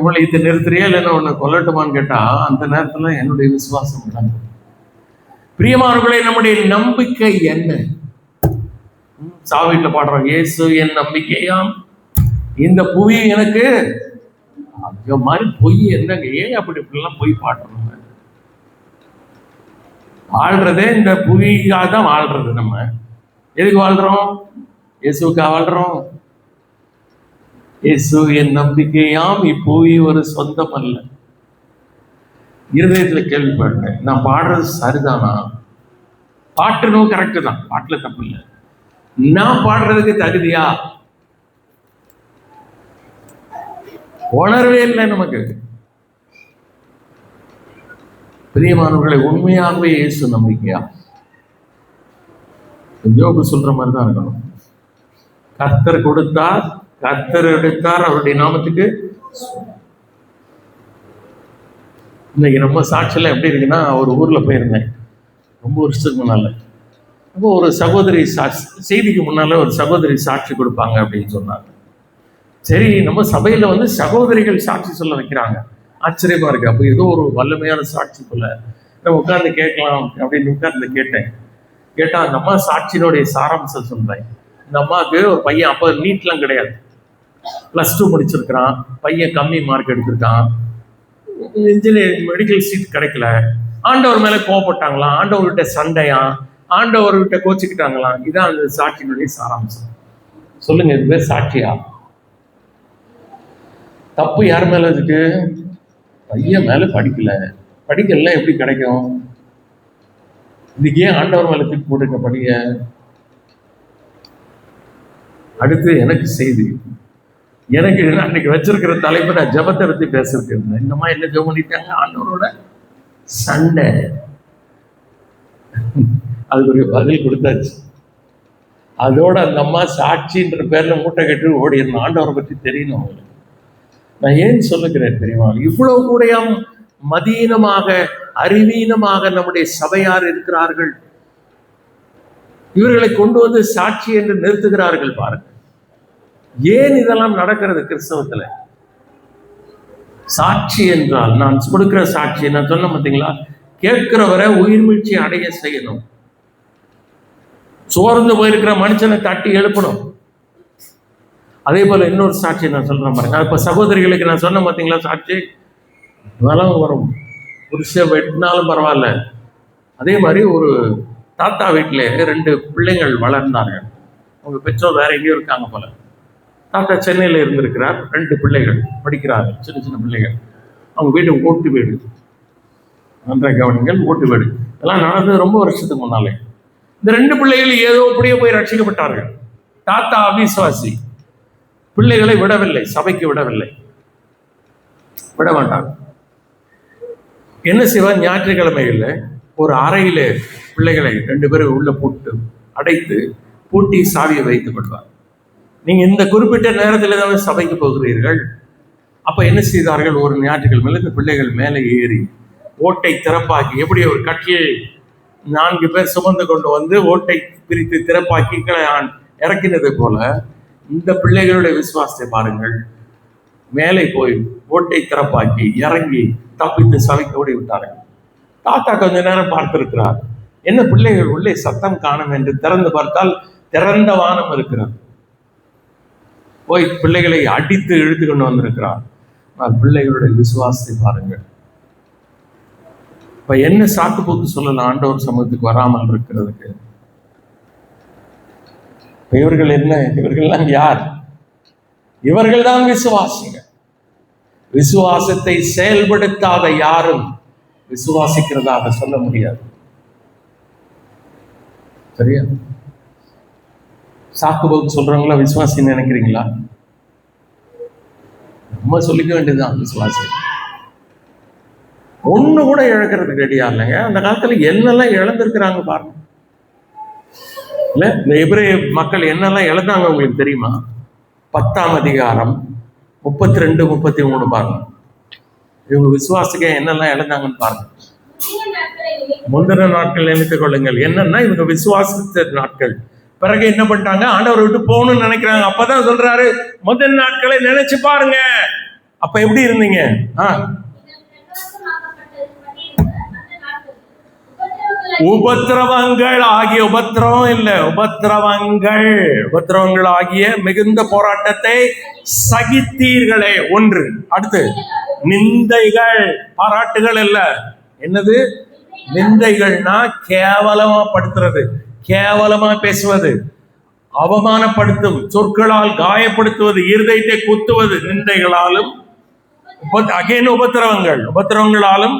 ஊழியத்தை நிறுத்துறியா இல்லைன்னா உன்னை கொல்லட்டுமான்னு கேட்டா அந்த நேரத்துல என்னுடைய விசுவாசம் விளங்கும். பிரியமானவர்களே, நம்முடைய நம்பிக்கை என்ன? சாவீட்டுல பாடுறோம், இயேசு என் நம்பிக்கையாம், இந்த புவி எனக்கு அந்த மாதிரி. பொய் என்னங்க? ஏன் இப்படிலாம் பொய் பாடுறோம்? வாழ்றதே இந்த புவிக்காக தான் வாழ்றது. நம்ம எதுக்கு வாழ்றோம்? இயேசுக்காக வாழ்றோம். இயேசு என் நம்பிக்கையாம், இப்புவி ஒரு சொந்தம் அல்ல. இருதயத்துல கேள்விப்பட்டேன், நான் பாடுறது சரிதானா? பாட்டுனும் கரெக்டு தான், பாட்டுல தப்பு இல்லை. நான் பாடுறதுக்கு தகுதியா? உணர்வே இல்லை நமக்கு. பிரியமானவர்களை, உண்மையாகவே இயேசு நம்பிக்கையா? யோபு சொல்ற மாதிரி தான் இருக்கணும். கர்த்தர் கொடுத்தார், கர்த்தர் எடுத்தார், அவருடைய நாமத்துக்கு. இன்னைக்கு நம்ம சாட்சியெல்லாம் எப்படி இருக்குன்னா, ஒரு ஊர்ல போயிருந்தேன் ரொம்ப வருஷத்துக்கு முன்னால. அப்போ ஒரு சகோதரி செய்திக்கு முன்னால ஒரு சகோதரி சாட்சி கொடுப்பாங்க அப்படின்னு சொன்னாங்க. சரி, நம்ம சபையில வந்து சகோதரிகள் சாட்சி சொல்ல வைக்கிறாங்க, ஆச்சரியமா இருக்கு. அப்போ ஏதோ ஒரு வல்லமையான சாட்சி போல நம்ம உட்கார்ந்து கேட்கலாம் அப்படின்னு உட்கார்ந்து கேட்டா அந்த அம்மா சாட்சியினுடைய சாராம்சம் சொல்றேன். இந்த அம்மாவுக்கு ஒரு பையன், அப்போ நீட்லாம் கிடையாது, +2 முடிச்சிருக்கிறான், பையன் கம்மி மார்க் எடுத்திருக்கான், இன்ஜினியரிங் மெடிக்கல் சீட் கிடைக்கல, ஆண்டவர் மேல கோவப்பட்டாங்களாம், ஆண்டவர்கிட்ட சண்டையா, ஆண்டவர்கிட்ட கோச்சிக்கிட்டாங்களாம். இதான் அந்த சாட்சியினுடைய சாராம்சம். சொல்லுங்க, இது பேர் சாட்சியா? தப்பு யார் மேல இருக்கு? பையன் மேல படிக்கல எப்படி கிடைக்கும்? இதுக்கு ஏன் ஆண்டவர் மேல தூக்கி போட்டுக்க படிய? அடுத்து எனக்கு செய்தி, எனக்கு அன்னைக்கு வச்சிருக்கிற தலைப்பு நான் ஜெபத்தை பத்தி பேசிருக்கேன். இந்த மாதிரி என்ன ஜெபம் பண்ணிட்டாங்க, ஆண்டவரோட சண்டை. அதுக்கு ஒரு பதில் கொடுத்தாச்சு. அதோட அந்த அம்மா சாட்சின்ற பேர்ல மூட்டை கட்டி ஓடிடணும். ஆண்டவரை பற்றி தெரியணும் அவங்களுக்கு. நான் ஏன் சொல்லுகிறேன் தெரியுமா? இவ்வளவு கூட மதீனமாக அறிவீனமாக நம்முடைய சபையார் இருக்கிறார்கள். இவர்களை கொண்டு வந்து சாட்சி என்று நிறுத்துகிறார்கள். பாருங்க, ஏன் இதெல்லாம் நடக்கிறது கிறிஸ்தவத்துல? சாட்சி என்றால் நான் கொடுக்கிற சாட்சி, நான் சொன்ன பார்த்தீங்களா, கேட்கிறவரை உயிர் மீட்சி அடைய செய்யணும். சோர்ந்து போயிருக்கிற மனுஷனை தட்டி எழுப்பணும். அதே போல இன்னொரு சாட்சி நான் சொல்றேன் பாருங்க. இப்ப சகோதரிகளுக்கு நான் சொன்ன பார்த்தீங்களா சாட்சி, பலம் வரும், புருஷன் வெட்டினாலும் பரவாயில்ல. அதே மாதிரி ஒரு தாத்தா வீட்டில் 2 பிள்ளைங்கள் வளர்ந்தார்கள். அவங்க பெற்றோர் வேற எங்கேயும் இருக்காங்க போல. தாத்தா சென்னையில் இருந்திருக்கிறார். 2 பிள்ளைகள் படிக்கிறார்கள், சின்ன சின்ன பிள்ளைகள். அவங்க வீடு ஓட்டு வீடு, நன்றாக கவனிங்கள், ஓட்டு வீடு. இதெல்லாம் நடந்தது ரொம்ப வருஷத்துக்கு முன்னாலே. இந்த 2 பிள்ளைகள் ஏதோ அப்படியே போய் ரட்சிக்கப்பட்டார்கள். தாத்தா அவிசுவாசி, பிள்ளைகளை விடவில்லை, சபைக்கு விடவில்லை, விட மாட்டாங்க. என்ன செய்வார்? ஞாயிற்றுக்கிழமையில் ஒரு அறையில பிள்ளைகளை 2 பேரும் உள்ள போட்டு அடைத்து பூட்டி சாவியை வைத்துக் கொள்வார். நீங்க இந்த குறிப்பிட்ட நேரத்தில் தான் சபைக்கு போகிறீர்கள். அப்ப என்ன செய்தார்கள்? ஒரு ஞாயிற்றுக்கிழமையில இந்த பிள்ளைகள் மேலே ஏறி ஓட்டை திறப்பாக்கி, எப்படி ஒரு கட்டில் 4 பேர் சுமந்து கொண்டு வந்து ஓட்டை பிரித்து திறப்பாக்கி இறக்கினது போல இந்த பிள்ளைகளுடைய விசுவாசத்தை பாருங்கள். மேலே போய் ஓட்டை திறப்பாக்கி இறங்கி தப்பித்து சபைக்கு ஓடி விட்டார்கள். தாத்தா கொஞ்ச நேரம் பார்த்திருக்கிறார். என்ன பிள்ளைகள் உள்ளே சத்தம் காணும் என்று திறந்து பார்த்தால் திறந்த வானம் இருக்கிறது. போய் பிள்ளைகளை அடித்து இழுத்து கொண்டு வந்திருக்கிறார். பிள்ளைகளுடைய விசுவாசத்தை பாருங்கள். இப்ப என்ன சாக்கு போக்கு சொல்லலாம் ஆண்டவர் சமூகத்துக்கு வராமல் இருக்கிறதுக்கு? இவர்கள் என்ன? இவர்கள்லாம் யார்? இவர்கள் தான் விசுவாசிங்க. விசுவாசத்தை செயல்படுத்தாத யாரும் விசுவாசிக்கிறதாக சொல்ல முடியாது. சரியா? சாக்கு போக்கு சொல்றவங்களா விசுவாசி நினைக்கிறீங்களா? நம்ம சொல்லிக்க வேண்டியதுதான் விசுவாசி. ஒண்ணு கூட இழக்கிறதுக்கு ரெடியா இல்லைங்க. அந்த காலத்துல என்னெல்லாம் இழந்திருக்கிறாங்க பாருங்க. இல்ல, இந்த எபிரேய மக்கள் என்னெல்லாம் இழந்தாங்க உங்களுக்கு தெரியுமா? 10ஆம் அதிகாரம் 32, 33 பாருங்க. இவங்க விசுவாசிக்க என்னெல்லாம் இழந்தாங்கன்னு பாருங்க. முந்தின நாட்கள் நினைத்துக் கொள்ளுங்கள். என்னன்னா இவங்க விசுவாசித்த நாட்கள். பிறகு என்ன பண்ணிட்டாங்க? ஆண்டவரை விட்டு போகணும்னு நினைக்கிறாங்க. அப்பதான் சொல்றாரு, முதல் நாட்களை நினைச்சு பாருங்க. அப்ப எப்படி இருந்தீங்க? உபத்திரவங்கள் ஆகிய, உபத்திரவம் இல்ல, உபத்திரவங்கள் ஆகிய மிகுந்த போராட்டத்தை சகித்தீர்களே. 1. அடுத்து நிந்தைகள், பாராட்டுகள் இல்ல. என்னது நிந்தைகள்னா? கேவலமா படுத்துறது, கேவலமா பேசுவது, அவமானப்படுத்தும் சொற்களால் காயப்படுத்துவது, இருதயத்தை குத்துவது, நிந்தைகளாலும் உபத்திரவங்களாலும்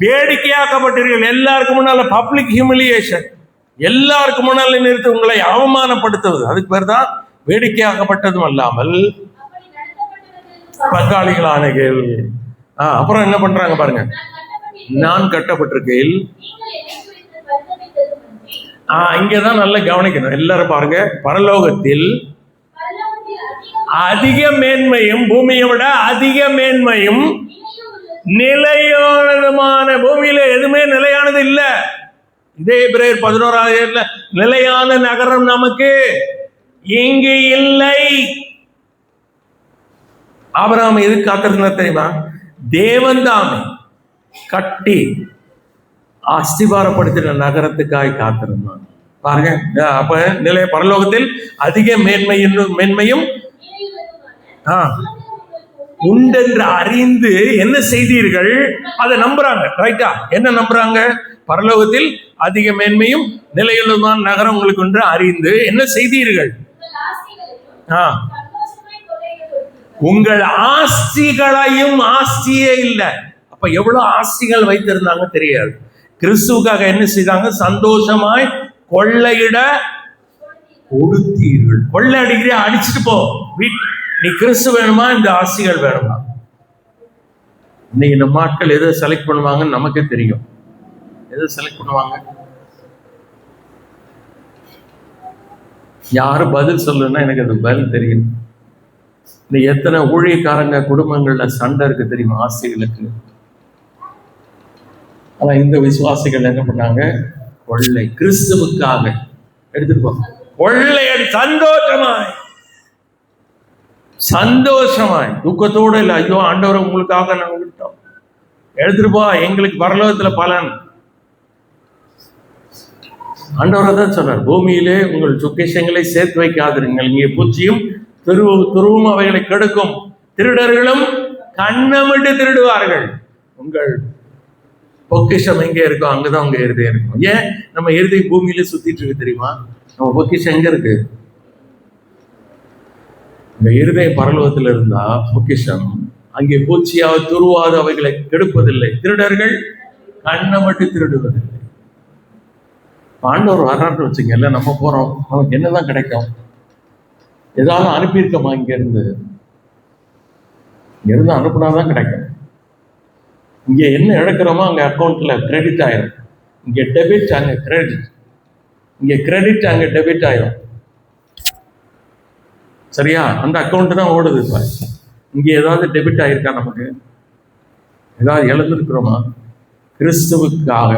வேடிக்கையாக்கப்பட்டீர்கள். எல்லாருக்கும் முன்னால பப்ளிக் ஹியூமிலியேஷன், எல்லாருக்கும் முன்னால நிறுத்தி உங்களை அவமானப்படுத்துவது, அதுக்கு பேர் தான் வேடிக்கையாக்கப்பட்டதும் அல்லாமல் பங்காளிகளானீர்கள். அப்புறம் என்ன பண்றாங்க பாருங்க. நான் கட்டப்பட்டிருக்கையில், இங்கதான் நல்லா கவனிக்கணும் எல்லாரும் பாருங்க. பரலோகத்தில் அதிக மேன்மையும், பூமியை விட அதிக மேன்மையும் நிலையானதுமான, பூமியில எதுவுமே நிலையானது இல்ல. இதே எபிரேயர் 11 நிலையான நகரம் நமக்கு இங்கு இல்லை. ஆபிரகாம் எதுக்கு காத்திருந்தார் தெரியுமா? தேவன் தாமே கட்டி அஸ்திபாரப்படுத்தின நகரத்துக்காய் காத்திருந்தான். பாருங்க, அப்ப நிலைய பரலோகத்தில் அதிக மேன்மையும் உண்டென்று அறிந்து என்ன செய்தீர்கள்? அதை நம்புறாங்க. ரைட்டா? என்ன நம்புறாங்க? பரலோகத்தில் அதிக மேன்மையும் நிலையுள்ளதுமான நகரம் உங்களுக்கு ஒன்று அறிந்து என்ன செய்தீர்கள்? உங்கள் ஆஸ்திகளையும், ஆஸ்தியே இல்லை. அப்ப எவ்வளவு ஆஸ்திகள் வைத்திருந்தாங்க தெரியாது. கிறிஸ்துவுக்காக என்ன செய்தாங்க? சந்தோஷமாய் கொள்ளையிட கொடுத்தீர்கள். கொள்ளை அடிக்கிற அடிச்சுட்டு போ. நீ கிறிஸ்து வேணுமா, இந்த ஆஸ்திகள் வேணுமா? இன்னைக்கு நம்ம ஆட்கள் எதை செலக்ட் பண்ணுவாங்கன்னு நமக்கே தெரியும். எதை செலக்ட் பண்ணுவாங்க? யாரும் பதில் சொல்லணும்னா எனக்கு அது பதில் தெரியும். இந்த எத்தனை ஊழியக்காரங்க குடும்பங்கள்ல சண்டை இருக்கு தெரியுமா ஆசைகளுக்கு. ஆனா இந்த விசுவாசிகள் என்ன பண்ணாங்க? கொள்ளை கிறிஸ்துவுக்காக எடுத்துட்டு கொள்ளை சந்தோஷமாய் சந்தோஷமாய் துக்கத்தோடு இல்லை, ஐயோ ஆண்டவர் உங்களுக்காக நாங்கள் விட்டோம், எடுத்துட்டு போ, எங்களுக்கு பரலோகத்துல பலன். ஆண்டவர் தான் சொன்னார், பூமியிலே உங்கள் சுக்கேஷங்களை சேர்த்து வைக்காதிருங்கள், இங்கே பூச்சியும் துருவும் அவைகளை கெடுக்கும், திருடர்களும் கண்ணமிட்டு திருடுவார்கள். உங்கள் பொக்கிஷம் எங்கே இருக்கோ அங்கதான் உங்க இருதயம் இருக்கும். ஏன் நம்ம இருதயம் பூமியில சுத்திட்டு இருக்கு தெரியுமா? நம்ம பொக்கிஷம் எங்க இருக்கு? இந்த இருதயம் பரலோகத்தில் இருந்தா பொக்கிஷம் அங்கே பூச்சியாவது துருவாது அவைகளை கெடுப்பதில்லை, திருடர்கள் கண்ணமிட்டு திருடுவதில்லை. ஆண்டவர் வர்றாருன்னு வச்சுங்க, இல்லை நம்ம போறோம், நமக்கு என்னதான் கிடைக்கும்? ஏதாவது அனுப்பியிருக்கோமா? இங்கிருந்து அனுப்புனாதான் கிடைக்கும். இங்க என்ன இழக்கிறோமோ அங்க அக்கௌண்ட்ல கிரெடிட் ஆயிரும். இங்க டெபிட் அங்க கிரெடிட், இங்க கிரெடிட் அங்க டெபிட் ஆயிரும். சரியா? அந்த அக்கௌண்ட் தான் ஓடுது. இப்ப இங்க ஏதாவது டெபிட் ஆயிருக்கா? நமக்கு ஏதாவது இழந்திருக்கிறோமா? கிறிஸ்துவுக்காக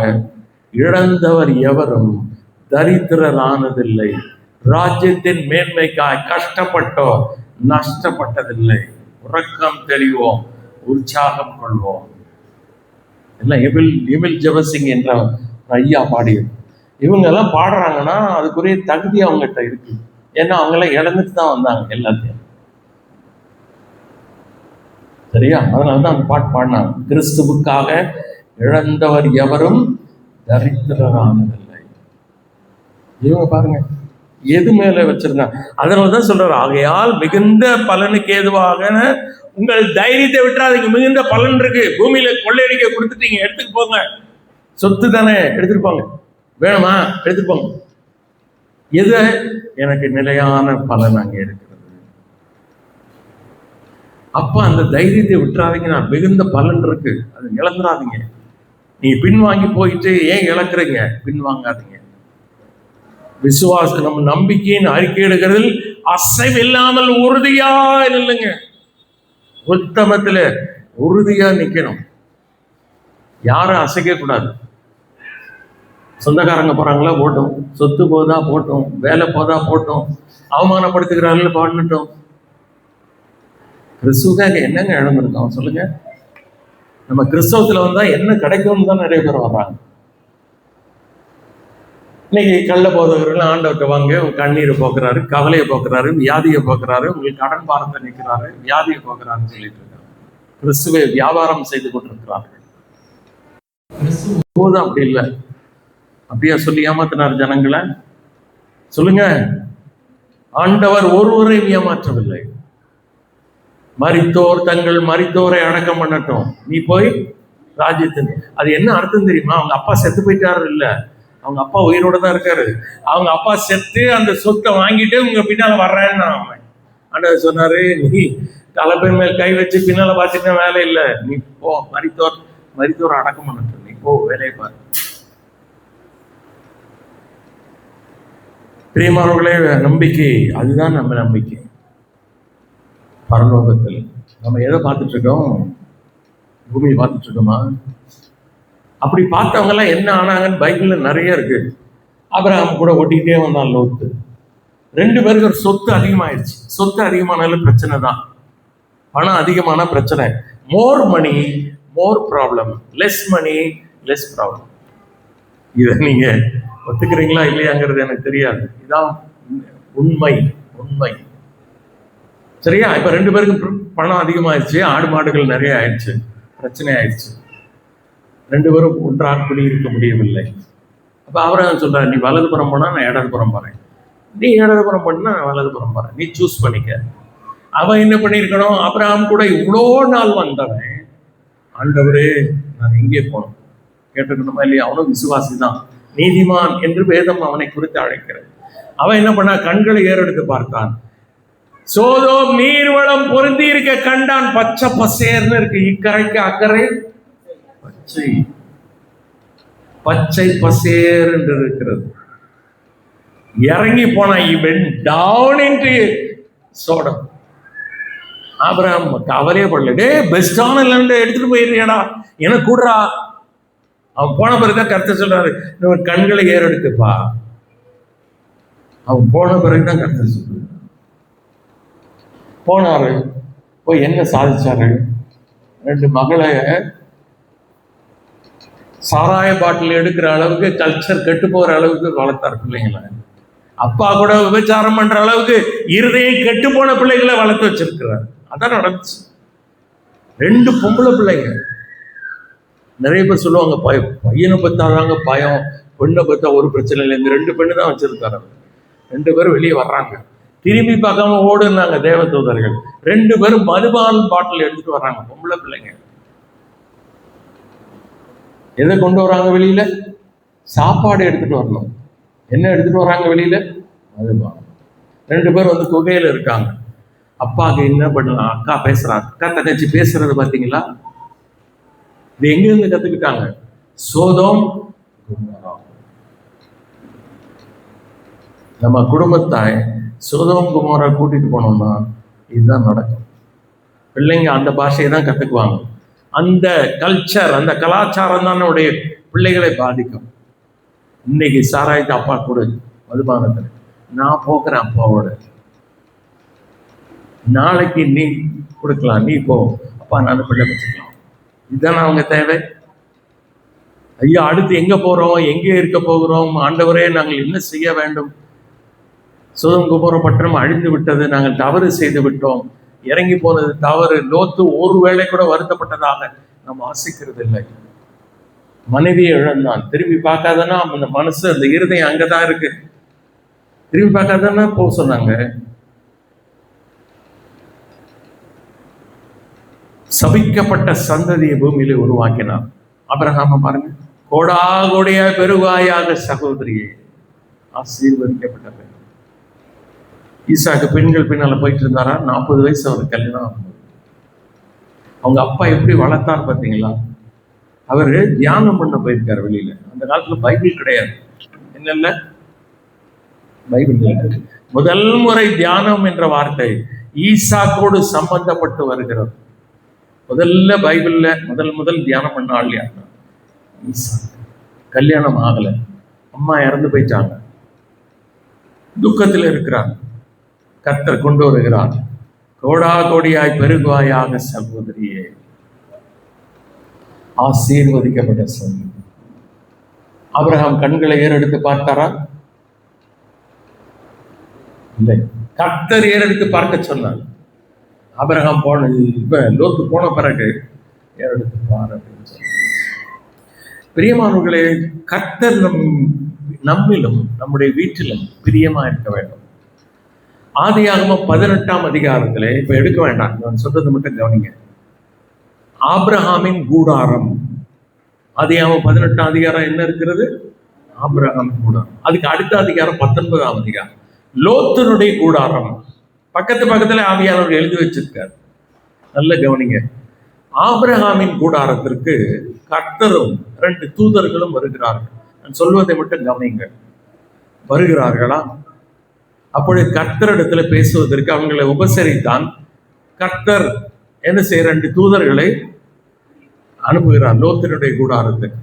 இழந்தவர் எவரும் தரித்திரரானதில்லை, ராஜ்யத்தின் மேன்மைக்காய் கஷ்டப்பட்டோ நஷ்டப்பட்டதில்லை. உறக்கம் தெளிவோம், உற்சாகம் கொள்வோம். எல்லாம் எமில் ஜெபசிங் என்ற ஐயா பாடியது. இவங்க எல்லாம் பாடுறாங்கன்னா அதுக்குரிய தகுதி அவங்ககிட்ட இருக்கு. ஏன்னா அவங்களாம் இழந்துட்டு தான் வந்தாங்க எல்லாத்தையும். சரியா? அதனாலதான் அந்த பாட்டு பாடினாங்க, கிறிஸ்துவுக்காக இழந்தவர் எவரும் தரித்திரரானதில்லை. இவங்க பாருங்க எது மேல வச்சிருந்தாங்க. அதனாலதான் சொல்றாரு, ஆகையால் மிகுந்த பலனுக்கு ஏதுவாக உங்கள் தைரியத்தை விட்டுறாதீங்க. மிகுந்த பலன் இருக்கு. பூமியில கொள்ளையடிக்க கொடுத்துட்டீங்க, எடுத்துட்டு போங்க. சொத்து தானே, எடுத்துட்டு போங்க. வேணுமா? எடுத்துட்டு போங்க. எது? எனக்கு நிலையான பலன் அங்கே இருக்கிறது. அப்ப அந்த தைரியத்தை விட்டுறாதீங்க. நான் மிகுந்த பலன் இருக்கு, அது இழந்துடாதீங்க. நீங்க பின்வாங்கி போயிட்டு ஏன் இழக்குறீங்க? பின்வாங்காதீங்க. விசுவாசம் நம்ம நம்பிக்கையின் அறிக்கை எடுக்கிறதில் அசைவில்லாமல் உறுதியா இல்லைங்க. உத்தமத்துல உறுதியா நிக்கணும். யாரும் அசைக்க கூடாது. சொந்தக்காரங்க போறாங்களா போட்டோம், சொத்து போதா போட்டோம், வேலை போதா போட்டோம், அவமானப்படுத்துகிறார்கள் பாடட்டும். கிறிஸ்துவுக்காக என்னங்க இழந்திருக்கோம் சொல்லுங்க? நம்ம கிறிஸ்தவத்துல வந்தா என்ன கிடைக்கும்னு தான் நிறைய பேர் வர்றாங்க. இன்னைக்கு கள்ள போதகர்கள் ஆண்டவர்கிட்ட வாங்க, கண்ணீரை போக்குறாரு, கவலையை போக்குறாரு, வியாதியை போக்குறாரு, உங்களுக்கு கடன் பாரத்தை நிற்கிறாரு, வியாதியை போக்குறாருன்னு சொல்லிட்டு இருக்காரு. கிறிஸ்துவை வியாபாரம் செய்து கொண்டிருக்கிறார்கள். கிறிஸ்துவ அப்படி இல்லை. அப்படியா சொல்லி ஏமாத்தினார் ஜனங்களை? சொல்லுங்க. ஆண்டவர் ஒருவரையும் ஏமாற்றவில்லை. மரித்தோர் தங்கள் மரித்தோரை அடக்கம் பண்ணட்டும், நீ போய் ராஜ்யத்தின். அது என்ன அர்த்தம் தெரியுமா? அவங்க அப்பா செத்து போயிட்டாரு இல்ல, அவங்க அப்பா உயிரோட தான் இருக்காரு. அவங்க அப்பா செத்து அந்த சொத்தை வாங்கிட்டு உங்க பின்னால வர்றேன்னு அவன் ஆண்டவர் சொன்னாரு, நீ தலைப்பை மேல் கை வச்சு பின்னால பார்த்துட்டு வேலை இல்லை, நீ போ, மரித்தோர் அடக்கம் பண்ணட்டும், நீ போ, வேலையை பாரு. பிரியமானவர்களே, நம்பிக்கை அதுதான் நம்ம நம்பிக்கை. பரலோகத்தில் நம்ம எதை பார்த்துட்டு இருக்கோம்? பூமியை பார்த்துட்டு இருக்கோமா? அப்படி பார்த்தவங்க எல்லாம் என்ன ஆனாங்கன்னு பைபிள்ல நிறைய இருக்கு. ஆபிரகாம் கூட ஓட்டிக்கிட்டே வந்தான் லோத்து. 2 பேருக்கு ஒரு சொத்து அதிகமாயிடுச்சு. சொத்து அதிகமானாலும் பிரச்சனை தான். பணம் அதிகமான பிரச்சனை. மோர் மணி மோர் ப்ராப்ளம், லெஸ் மணி லெஸ் ப்ராப்ளம். இதை நீங்க ஒத்துக்கிறீங்களா இல்லையாங்கிறது எனக்கு தெரியாது. இதான் உண்மை. சரியா? இப்ப 2 பேருக்கும் பணம் அதிகமாயிடுச்சு, ஆடு மாடுகள் நிறைய ஆயிடுச்சு, பிரச்சனை ஆயிடுச்சு. 2 பேரும் ஒன்றாக குடியிருக்க முடியவில்லை. அப்ப ஆபிரகாம் சொல்றாரு, நீ வலதுபுறம் போனா நான் இடதுபுறம் போறேன், நீ இடதுபுறம் போனா நான் வலதுபுறம் போறேன், நீ சூஸ் பண்ணிக்க. அவன் என்ன பண்ணிருக்கணும்? ஆபிரகாம் கூட இவ்வளோ நாள் வந்தவன், ஆண்டவரே நான் எங்கே போனோம் கேட்டுக்கணுமா இல்லையா? அவனும் விசுவாசி தான், நீதிமான் என்று வேதம் அவனை குறித்து அழைக்கிறது. அவன் என்ன பண்ணா? கண்களை ஏறெடுத்து பார்த்தான். சோதோம் நீர்வளம் பொருந்தி இருக்க கண்டான். பச்சை பசேர்னு இருக்கு, இக்கரைக்கு அக்கறை பச்சை பசேர் என்று இருக்கிறது. இறங்கி போனா இவன் டவுன் இன்டு சோடம். ஆபிரகாம் கவலையே படல. டே பெஸ்டான லேண்ட் எடுத்துட்டு போயிருக்கா, எனக்கு கூடுறா. அவன் போன பிறகுதான் கர்த்தர் சொல்றாரு, இவன் கண்களை ஏறெடுத்துப்பா. அவன் போன பிறகுதான் கர்த்தர் சொல்றாரு. போனாரு, போய் என்ன சாதிச்சாரு? 2 மகளை சாராய பாட்டில் எடுக்கிற அளவுக்கு, கல்ச்சர் கெட்டு போற அளவுக்கு வளர்த்தாரு பிள்ளைங்களை. அப்பா கூட விபச்சாரம் பண்ற அளவுக்கு இருதயம் கெட்டு போன பிள்ளைகளை வளர்த்து வச்சிருக்கிறார். அதான் நடந்துச்சு. 2 பொம்பளை பிள்ளைங்க. நிறைய பேர் சொல்லுவாங்க, பையனை பத்தாதாங்க பயம், பெண்ணை பத்தா ஒரு பிரச்சனை இல்லை. இந்த 2 பெண்ணு தான் வச்சிருக்காரு. 2 பேரும் வெளியே வர்றாங்க, திரும்பி பார்க்காம ஓடுனாங்க தேவ தூதர்கள். 2 பேரும் மதுபால் பாட்டில் எடுத்துட்டு வர்றாங்க, பொம்பளை பிள்ளைங்க. எதை கொண்டு வராங்க வெளியில? சாப்பாடு எடுத்துட்டு வரணும். என்ன எடுத்துட்டு வராங்க வெளியில? மதுபானம். 2 பேர் வந்து குகையில இருக்காங்க. அப்பாவுக்கு என்ன பண்ணலாம்? அக்கா பேசுறாங்க, அக்கா தங்கச்சி பேசுறது பாத்தீங்களா? இது எங்க இருந்து கத்துக்கிட்டாங்க? சோதோம் குமோரா. நம்ம குடும்பத்தாய் சோதோம் குமோரா கூட்டிட்டு போனோம்னா இதுதான் நடக்கும். பிள்ளைங்க அந்த பாஷையை தான் கத்துக்குவாங்க. அந்த கல்ச்சர், அந்த கலாச்சாரம் தான் நம்முடைய பிள்ளைகளை பாதிக்கும். இன்னைக்கு சாராயத்தை அப்பா கொடு, மதுபானத்தில் நான் போக்குறேன் அப்பாவோட. நாளைக்கு நீ கொடுக்கலாம், நீ போ, அப்பா நான் பிள்ளை வச்சுக்கலாம். இதுதானே அவங்க தேவை. ஐயா, அடுத்து எங்க போறோம், எங்கே இருக்க போகிறோம்? ஆண்டவரே, நாங்கள் என்ன செய்ய வேண்டும்? சோதோம் குமோரா பட்டணம் அழிந்து விட்டது, நாங்கள் தவறு செய்து விட்டோம், இறங்கி போனது தவறு. லோத்து ஒரு வேளை கூட வருத்தப்பட்டதாக நாம் வாசிக்கிறது இல்லை. மனைவியை இழந்தான். திரும்பி பார்க்காதனா அந்த மனசு, அந்த இருதயம் அங்கதான் இருக்கு. திரும்பி பார்க்காதனா போக சொன்னாங்க. சபிக்கப்பட்ட சந்ததியை பூமியில உருவாக்கினார். ஆபிரகாம பாருங்க, கோடா கோடியா பெருவாயாக சகோதரியே, ஆசீர்வதிக்கப்பட்ட பெண். ஈசாக்கு பெண்கள் பின்னால போயிட்டு இருந்தாரா? 40 வயசு அவர் கல்யாணம். அவங்க அப்பா எப்படி வளர்த்தார் பார்த்தீங்களா? அவர் தியானம் பண்ண போயிருக்காரு வெளியில. அந்த காலத்துல பைபிள் கிடையாது. என்னல்ல பைபிள் கிடையாது. முதல் முறை தியானம் என்ற வார்த்தை ஈசாக்கோடு சம்பந்தப்பட்டு வருகிறது. முதல்ல பைபிள்ல முதல் தியானம் பண்ண ஆள் யார்? ஈசாக்கு. கல்யாணம் ஆகல, அம்மா இறந்து போயிட்டாங்க, துக்கத்தில் இருக்கிறாங்க. கர்த்தர் கொண்டு வருகிறார், கோடா கோடியாய் பெருகுவாயாக சகோதரியே, ஆசீர்வதிக்கப்பட்ட சொல். ஆபிரகாம் கண்களை ஏறெடுத்து பார்த்தாரா? இல்லை, கர்த்தர் ஏறெடுத்து பார்க்க சொன்னார். ஆபிரகாம் போன லோத்து போன பிறகு ஏறெடுத்து பார் அப்படின்னு சொன்னார். பிரியமானவர்களே, கர்த்தர் நம்மிலும் நம்முடைய வீட்டிலும் பிரியமா இருக்க வேண்டும். ஆதியாகமம் 18ஆம் அதிகாரத்திலே, இப்ப எடுக்க வேண்டாம், நான் சொல்றது மட்டும் கவனிங்க. ஆபிரகாமின் கூடாரம். ஆதியாகமம் 18ஆம் அதிகாரம் என்ன இருக்கிறது? ஆபிரகாமின் கூடாரம். அதுக்கு அடுத்த அதிகாரம் 19ஆம் அதிகாரம், லோத்தினுடைய கூடாரம். பக்கத்துல ஆவியானவர் எழுதி வச்சிருக்கார். நல்ல கவனிங்க. ஆபிரகாமின் கூடாரத்திற்கு கர்த்தரும் 2 தூதர்களும் வருகிறார்கள். நான் சொல்வதை மட்டும் கவனிங்க. வருகிறார்களா? அப்பொழுது கர்த்தரிடத்துல பேசுவதற்கு அவங்களை உபசரித்தான். கர்த்தர் என்ன செய்ய 2 தூதர்களை அனுப்புகிறார் லோத்தினுடைய கூடாரத்துக்கு.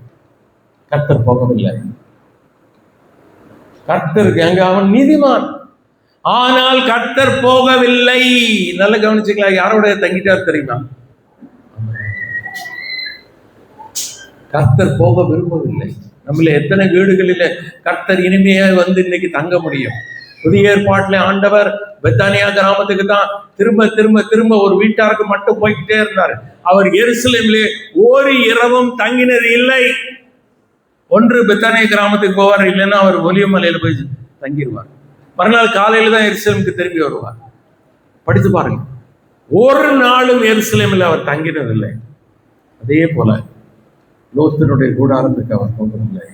கர்த்தர் போகவில்லை. கர்த்தருக்கு அங்க அவன் நீதிமான், ஆனால் கர்த்தர் போகவில்லை. நல்ல கவனிச்சுங்களா? யாரோட தங்கிட்டார் தெரியுமா? கர்த்தர் போக விரும்பவில்லை. நம்மள எத்தனை வீடுகளில கர்த்தர் இனிமையா வந்து இன்னைக்கு தங்க முடியும்? புதிய ஏற்பாட்டிலே ஆண்டவர் பெத்தானியா கிராமத்துக்கு தான் திரும்ப திரும்ப திரும்ப ஒரு வீட்டாருக்கு மட்டும் போய்கிட்டே இருந்தார். அவர் எருசலேமிலே ஒரு இரவும் தங்கினது இல்லை. ஒன்று பெத்தானியா கிராமத்துக்கு போவார், இல்லைன்னா அவர் ஒலியமலையில போய் தங்கிடுவார். மறுநாள் காலையில தான் எருசலேமுக்கு திரும்பி வருவார். படித்து பாருங்க, ஒரு நாளும் எருசலேமில் அவர் தங்கினதில்லை. அதே போல லோத்தினுடைய கூடாரத்துக்கு அவர் போகவில்லை.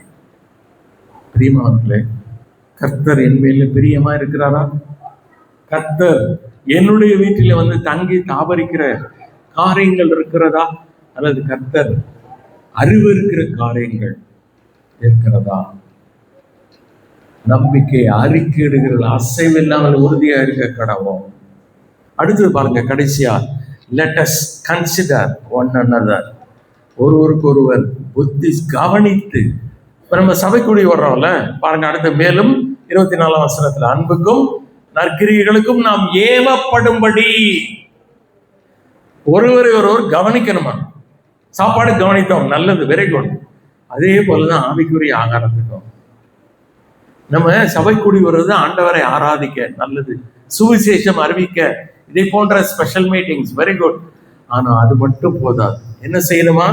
பிரியமானவர்களே, கர்த்தர் என் மேல பிரியமா இருக்கிறாரா? கர்த்தர் என்னுடைய வீட்டில வந்து தங்கி தாபரிக்கிற காரியங்கள் இருக்கிறதா? அல்லது கர்த்தர் அறிவு இருக்கிற காரியங்கள் இருக்கிறதா? நம்பிக்கை அறிக்கையிடுகிறது அசைவில்லாமல் உறுதியா இருக்க கடவோம். அடுத்தது பாருங்க, கடைசியா let us consider one another. ஒருவருக்கு ஒருவர் புத்தி கவனித்து. இப்ப நம்ம சபைக்குடி வர்றோம்ல பாருங்க, அடுத்த மேலும் 24ஆம் வசனத்துல அன்புக்கும் நற்கிரியைகளுக்கும் நாம் ஏவப்படும்படி. ஒருவரை ஒருவர் கவனிக்கணுமா? சாப்பாடு கவனித்தோம், நல்லது, வெரி குட். அதே போலதான் ஆவிக்குரிய ஆகாரத்துக்கும் நம்ம சபை கூடி வருவது ஆண்டவரை ஆராதிக்க, நல்லது, சுவிசேஷம் அறிவிக்க, இதை போன்ற ஸ்பெஷல் மீட்டிங்ஸ், வெரி குட். ஆனா அது மட்டும் போதாது. என்ன செய்யணுமா?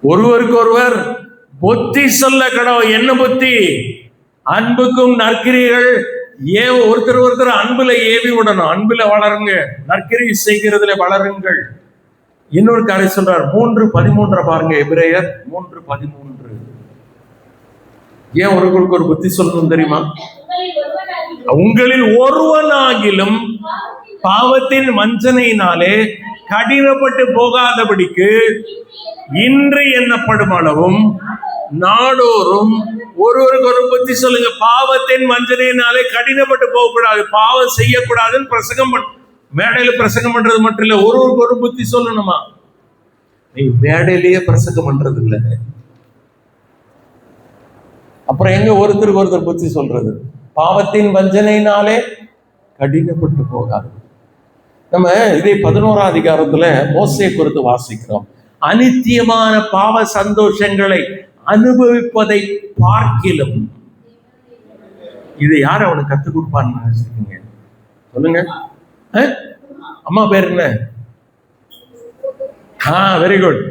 ஒருவருக்கு ஒருவர் புத்தி சொல்ல கடவுள். என்ன புத்தி? அன்புக்கும் நற்கிரியைகள் ஒருத்தர் அன்புல ஏவி விடணும். அன்புல வளருங்க, நற்கிரியை செய்கிறதுல வளருங்கள். இன்னொரு காரியம் சொல்றார், 3:13 பாருங்க, எபிரேயர் 3:13. ஏன் ஒருவருக்கு ஒரு புத்தி சொல்லணும் தெரியுமா? உங்களில் ஒருவனாகிலும் பாவத்தின் வஞ்சனையினாலே கடினப்பட்டு போகாதபடிக்கு இன்று எண்ணப்படும் அளவும் நாடோறும் ஒருவருக்கு ஒரு புத்தி சொல்லுங்க. பாவத்தின் வஞ்சனையினாலே கடினப்பட்டு போகக்கூடாது, பாவம் செய்யக்கூடாதுன்னு பிரசங்கம் மேடையில பிரசங்கம் பண்றது மட்டும் இல்ல, ஒருவருக்கு ஒரு புத்தி சொல்லணுமா? நீ மேடையிலேயே பிரசங்கம் பண்றது இல்லை, அப்புறம் எங்க ஒருத்தருக்கு ஒருத்தர் புத்தி சொல்றது? பாவத்தின் வஞ்சனையினாலே கடினப்பட்டு போகாது. நம்ம இதை 11ஆம் அதிகாரத்துல மோசேயை குறித்து வாசிக்கிறோம். அனித்தியமான பாவ சந்தோஷங்களை அனுபவிப்பதை பார்க்கிலும். இதை யார் அவனுக்கு கத்துக் கொடுப்பான்னு நினைச்சிருக்கீங்க? சொல்லுங்க. அம்மா பேர் என்ன? Very good.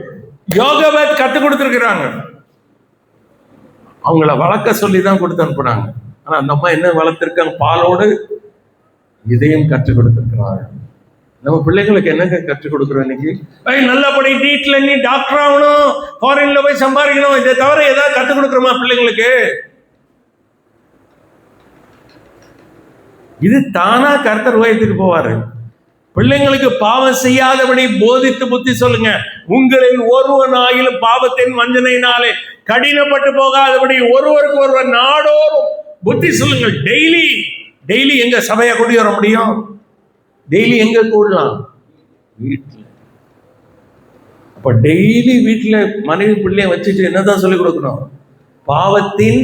யோகவேத் கத்துக் கொடுத்துருக்கிறாங்க. அவங்கள வளர்க்க சொல்லிதான் கொடுத்து அனுப்புனாங்க. ஆனா அந்த அம்மா என்ன வளர்த்திருக்காங்க? பாலோடு இதையும் கற்றுக் கொடுத்திருக்கிறாங்க. நம்ம பிள்ளைகளுக்கு என்னங்க கற்றுக் கொடுக்குறோம் இன்னைக்கு? நல்லபடி வீட்டுல நீ டாக்டர் ஆகணும், ஃபாரின்ல போய் சம்பாதிக்கணும், இதை தவிர ஏதாவது கற்றுக் கொடுக்குறோமா பிள்ளைங்களுக்கு? இது தானா கர்த்தர் உயர்த்திட்டு போவாரு. பிள்ளைங்களுக்கு பாவம் செய்யாதபடி போதித்து புத்தி சொல்லுங்க. உங்களில் ஒருவனாயிலும் பாவத்தின் வஞ்சனையினாலே கடினப்பட்டு போகாதபடி ஒருவருக்கு ஒருவர் நாடோறும் புத்தி சொல்லுங்கள். டெய்லி எங்க சபையா கூட்டி வர முடியும்? டெய்லி எங்க கூடலாம்? வீட்டுல. அப்ப டெய்லி வீட்டுல மனைவி பிள்ளைய வச்சுட்டு என்னதான் சொல்லிக் கொடுக்கணும்? பாவத்தின்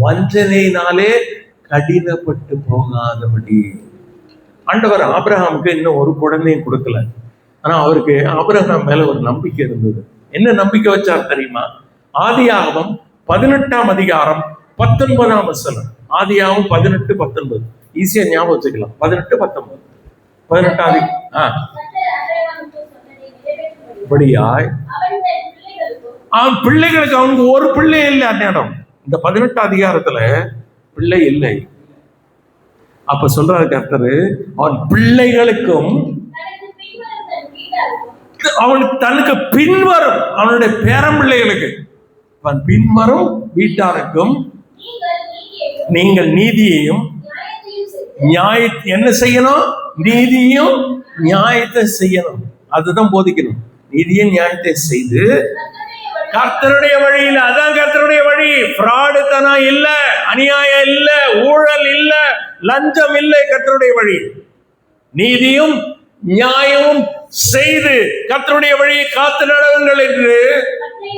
வஞ்சனையினாலே கடினப்பட்டு போகாதபடி. ஆண்டவர் ஆபிரகாமுக்கு இன்னும் ஒரு குழந்தையும் கொடுக்கல. ஆனா அவருக்கு ஆபிரகாம் மேல ஒரு நம்பிக்கை இருந்தது. என்ன நம்பிக்கை வச்சார் தெரியுமா? ஆதியாகமம் 18ஆம் அதிகாரம் 19ஆம் வசனம். ஆதியாகமம் 18:19 ஈஸியா ஞாபகம் வச்சுக்கலாம். 18:19 படியாய் அவன் பிள்ளைகளுக்கு, அவனுக்கு ஒரு பிள்ளை இல்லை அந்நேரம். இந்த 18 அதிகாரத்துல பிள்ளை இல்லை. அப்ப சொல்றாரு கர்த்தரு, அவன் பிள்ளைகளுக்கும் அவனுக்கு தனக்கு பின்வரும் அவனுடைய பேரம்பிள்ளைகளுக்கு, அவன் பின்வரும் வீட்டாருக்கும் நீங்கள் நீதியையும் என்ன செய்யணும்? நீதியும் நியாயத்தை செய்யணும். அதுதான் போதிக்கணும். நீதியும் நியாயத்தை செய்து கர்த்தருடைய வழியில். அதான் கர்த்தருடைய வழி. ஃப்ராடுத்தனம் இல்ல, அநியாயம் இல்ல, ஊழல் இல்ல, லஞ்சம் இல்லை. கர்த்தருடைய வழி நீதியும் நியாயமும் செய்து கர்த்தருடைய வழியை காத்து நடவுங்கள் என்று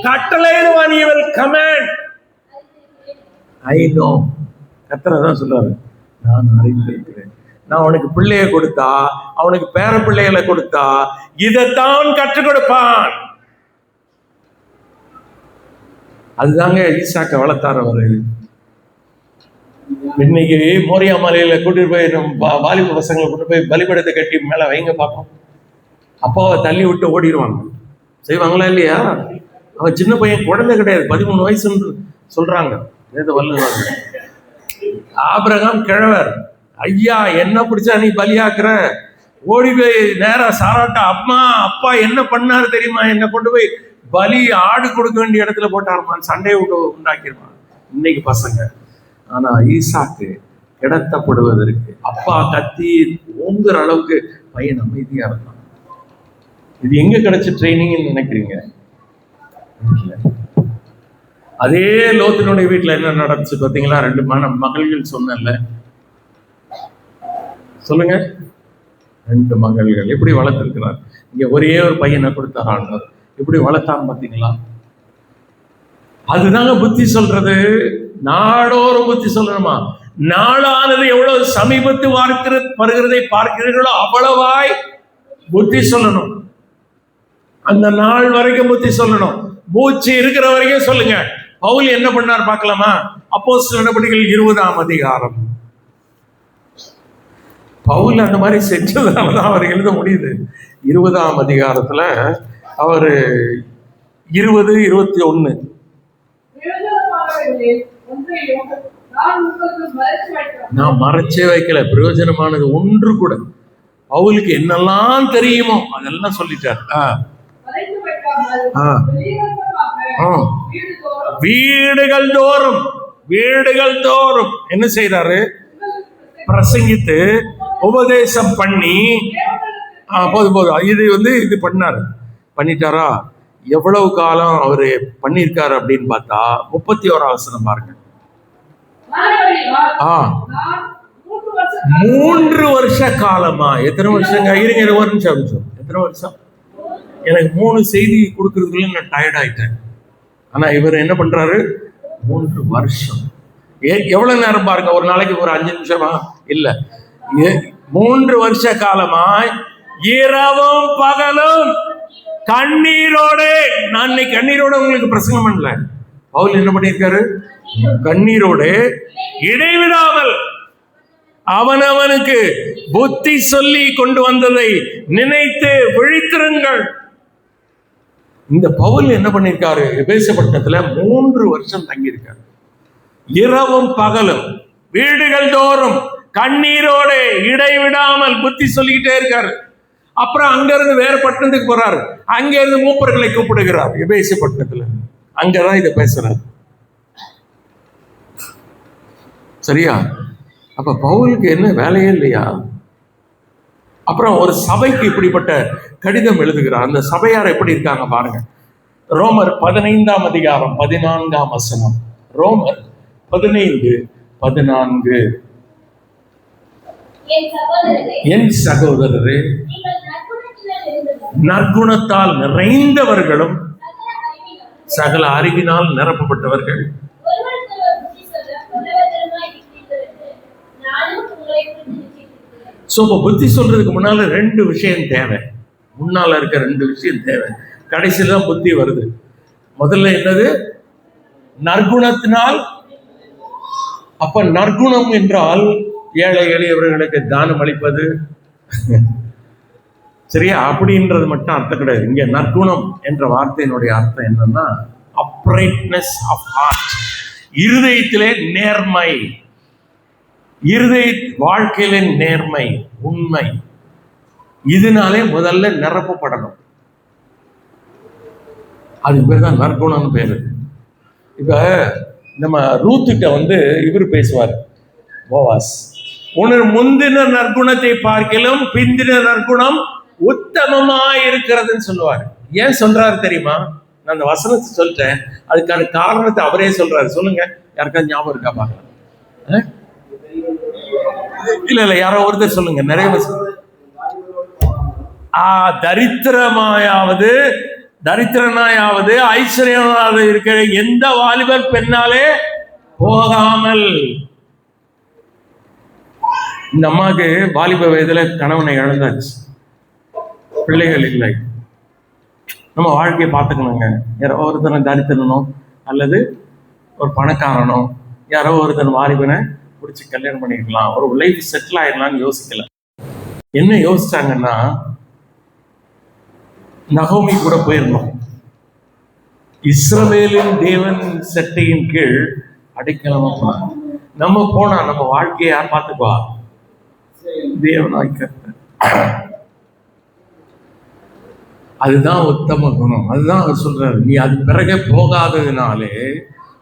கட்டளையிடுவான். he will command. I know. கர்த்தர் தான் சொல்றாரு, நான் அறிந்திருக்கிறேன். நான் அவனுக்கு பிள்ளைய கொடுத்தா, அவனுக்கு பேர பிள்ளைகளை கொடுத்தா இதைத்தான் கற்றுக் கொடுப்பான். அதுதாங்க ஈசாக்க வளர்த்தார் அவரு. இன்னைக்கு மோரியா மலையில கூட்டிட்டு போய் வாலிப பசங்களை கூட்டு போய் பலிபடத்தை கட்டி மேல வைங்க பார்ப்போம். அப்பாவை தள்ளி விட்டு ஓடிடுவாங்க. செய்வாங்களா இல்லையா? அவன் சின்ன பையன், குழந்தை கிடையாது, 13 வயசுன்னு சொல்றாங்க. வல்லுவாங்க. ஆபிரகாம் கிழவர். ஐயா என்ன பிடிச்சா நீ பலியாக்குற? ஓடி போய் நேரம் சாராட்டா, அம்மா அப்பா என்ன பண்ணாரு தெரியுமா? என்ன கொண்டு போய் பலி ஆடு கொடுக்க வேண்டிய இடத்துல போட்டாருமான், சண்டையை விட்டு உண்டாக்கிருப்பான் இன்னைக்கு பசங்க. ஆனா ஈசாக்கு கிடத்தப்படுவதற்கு அப்பா கத்தி ஓங்குற அளவுக்கு பையன் அமைதியா இருந்தான். இது எங்க கிடைச்ச ட்ரைனிங்னு நினைக்கிறீங்க? அதே லோத்தினுடைய வீட்டுல என்ன நடந்துச்சு பார்த்தீங்களா? 2 மகள்கள் சொன்னேன்ல, சொல்லுங்க. 2 மகள்கள் எப்படி வளர்த்திருக்கிறார். இங்க ஒரே ஒரு பையனை கொடுத்தாராங்க, எப்படி வளர்த்தாங்க பார்த்தீங்களா? அதுதாங்க புத்தி சொல்றது. நாடோறும் புத்தி சொல்லணுமா? நாளானது எவ்வளவு சமீபத்து வருகிறதை பார்க்கிறீர்களோ அவ்வளவாய் புத்தி சொல்லணும். அந்த நாள் வரைக்கும் புத்தி சொல்லணும். மூச்சு இருக்கிற வரைக்கும் சொல்லுங்க. பவுல் என்ன பண்ணார் பார்க்கலாமா? அப்போஸ்தலர் நடபடிகள் 20ஆம் அதிகாரம். பவுல் அந்த மாதிரி செஞ்சதுனாலதான் அவர் எழுத முடியுது. 20ஆம் அதிகாரத்துல அவர் 20-21 நான் மறைச்சே வைக்கல. பிரயோஜனமானது ஒன்று கூட. பவுலுக்கு என்னெல்லாம் தெரியுமோ அதெல்லாம் சொல்லிட்டார். வீடுகள் தோறும் என்ன செய்யறாரு? பிரசங்கித்து உபதேசம் பண்ணி போதும். இது பண்ணிட்டாரா? எவ்வளவு காலம் அவரு பண்ணிருக்காரு அப்படின்னு பார்த்தா 31ஆம் வசனம் பாருங்க. 3 வருஷ காலமா. எத்தனை வருஷங்க? இருங்க ஒரு நிமிஷம். எத்தனை வருஷம்? எனக்கு 3 செய்தி கொடுக்கறதுக்குள்ள நான் டயர்ட் ஆயிட்டேன். ஆனா இவர் என்ன பண்றாரு? 3 வருஷம். எவ்வளவு நேரம் பாருங்க? ஒரு நாளைக்கு ஒரு 5 நிமிஷமா? இல்ல, 3 வருஷ காலமா இரவும் பகலும் கண்ணீரோட. நான் கண்ணீரோட உங்களுக்கு பிரசங்கம் பண்ணல. பவுல் என்ன பண்ணிருக்காரு? கண்ணீரோட இடைவிடாமல் அவனவனுக்கு புத்தி சொல்லி கொண்டு வந்ததை நினைத்து விழித்திருங்கள். இந்த பவுல் என்ன பண்ணிருக்காரு? எபேசப்பட்டினத்துல 3 வருஷம் தங்கியிருக்காரு. இரவும் பகலும் வீடுகள் தோறும் கண்ணீரோட இடைவிடாமல் புத்தி சொல்லிக்கிட்டே இருக்காரு. அப்புறம் அங்க இருந்து வேற பட்டணத்துக்கு போறாரு. அங்க இருந்து மூப்பர்களை கூப்பிடுகிறார். எபேசப்பட்டினத்துல அங்கதான் இதை பேசுறாரு. சரியா? அப்ப பவுலுக்கு என்ன வேலையே இல்லையா? அப்புறம் ஒரு சபைக்கு இப்படிப்பட்ட கடிதம் எழுதுகிறார். அந்த சபையார் எப்படி இருக்காங்க பாருங்க. ரோமர் 15ஆம் அதிகாரம் 14ஆம் வசனம். ரோமர் 15:14. என் சகோதரரே, நற்குணத்தால் நிறைந்தவர்களும் சகல அறிவினால் நிரப்பப்பட்டவர்கள். புத்தி சொல்றதுக்கு முன்னால 2 விஷயம் தேவை. முன்னால இருக்க 2 விஷயம் தேவை. கடைசியில தான் புத்தி வருது. முதல்ல என்னது? நற்குணத்தினால். அப்ப நற்குணம் என்றால் ஏழை எளியவர்களுக்கு தானம் அளிப்பது. சரியா? அப்படின்றது மட்டும் அர்த்தம் கிடையாது. இங்க நற்குணம் என்ற வார்த்தையினுடைய அர்த்தம் என்னன்னா அப்ரைட்னஸ் ஆஃப் ஹார்ட். இருதயத்திலே நேர்மை, இருதய வாழ்க்கையில நேர்மை, உண்மை. இதனாலே முதல்ல நிரப்பப்படணும். அது பேர் தான் நற்குணம்னு பேரு. இப்ப நம்ம ரூத்துட்ட இவர் பேசுவார், போவாஸ். உன்னர் முந்தின நற்குணத்தை பார்க்கலும் பிந்தின நற்குணம் உத்தமமாய் இருக்கிறதுன்னு சொல்லுவார். ஏன் சொல்றாரு தெரியுமா? நான் அந்த வசனத்தை சொல்லிட்டேன். அதுக்கான காரணத்தை அவரே சொல்றாரு. சொல்லுங்க, யாருக்காவது ஞாபகம் இருக்கா பார்க்கலாம்? இல்ல யாரோ ஒருத்தர் சொல்லுங்க. நிறைய தரித்திரனாயாவது ஐஸ்வர்யனாவது இருக்கிற எந்த வாலிபர் பெண்ணாலே போகாமல். இந்த அம்மாவுக்கு வாலிப வயதுல கணவனை இழந்தாச்சு, பிள்ளைகள் இல்லை. நம்ம வாழ்க்கையை பார்த்துக்கணுங்க. யாரோ ஒருத்தனை தரித்திரனோ அல்லது ஒரு பணக்காரனோ யாரோ ஒருத்தன் வாலிபனை பிடிச்சி கல்யாணம் பண்ணிக்கலாம், ஒரு லைஃப் செட்டில் ஆயிடலாம்னு யோசிக்கல. என்ன யோசிச்சாங்கன்னா, நகோமி கூட போயிருந்தோம். இஸ்ரவேலின் தேவன் சட்டையின் கீழ் அடைக்கலமா போனான். நம்ம போனா நம்ம வாழ்க்கையை யார் பார்த்துக்குவா? தேவனாய் கர்த்தர். அதுதான் உத்தம குணம். அதுதான் அவர் சொல்றாரு, நீ அது பிறகு போகாததுனாலே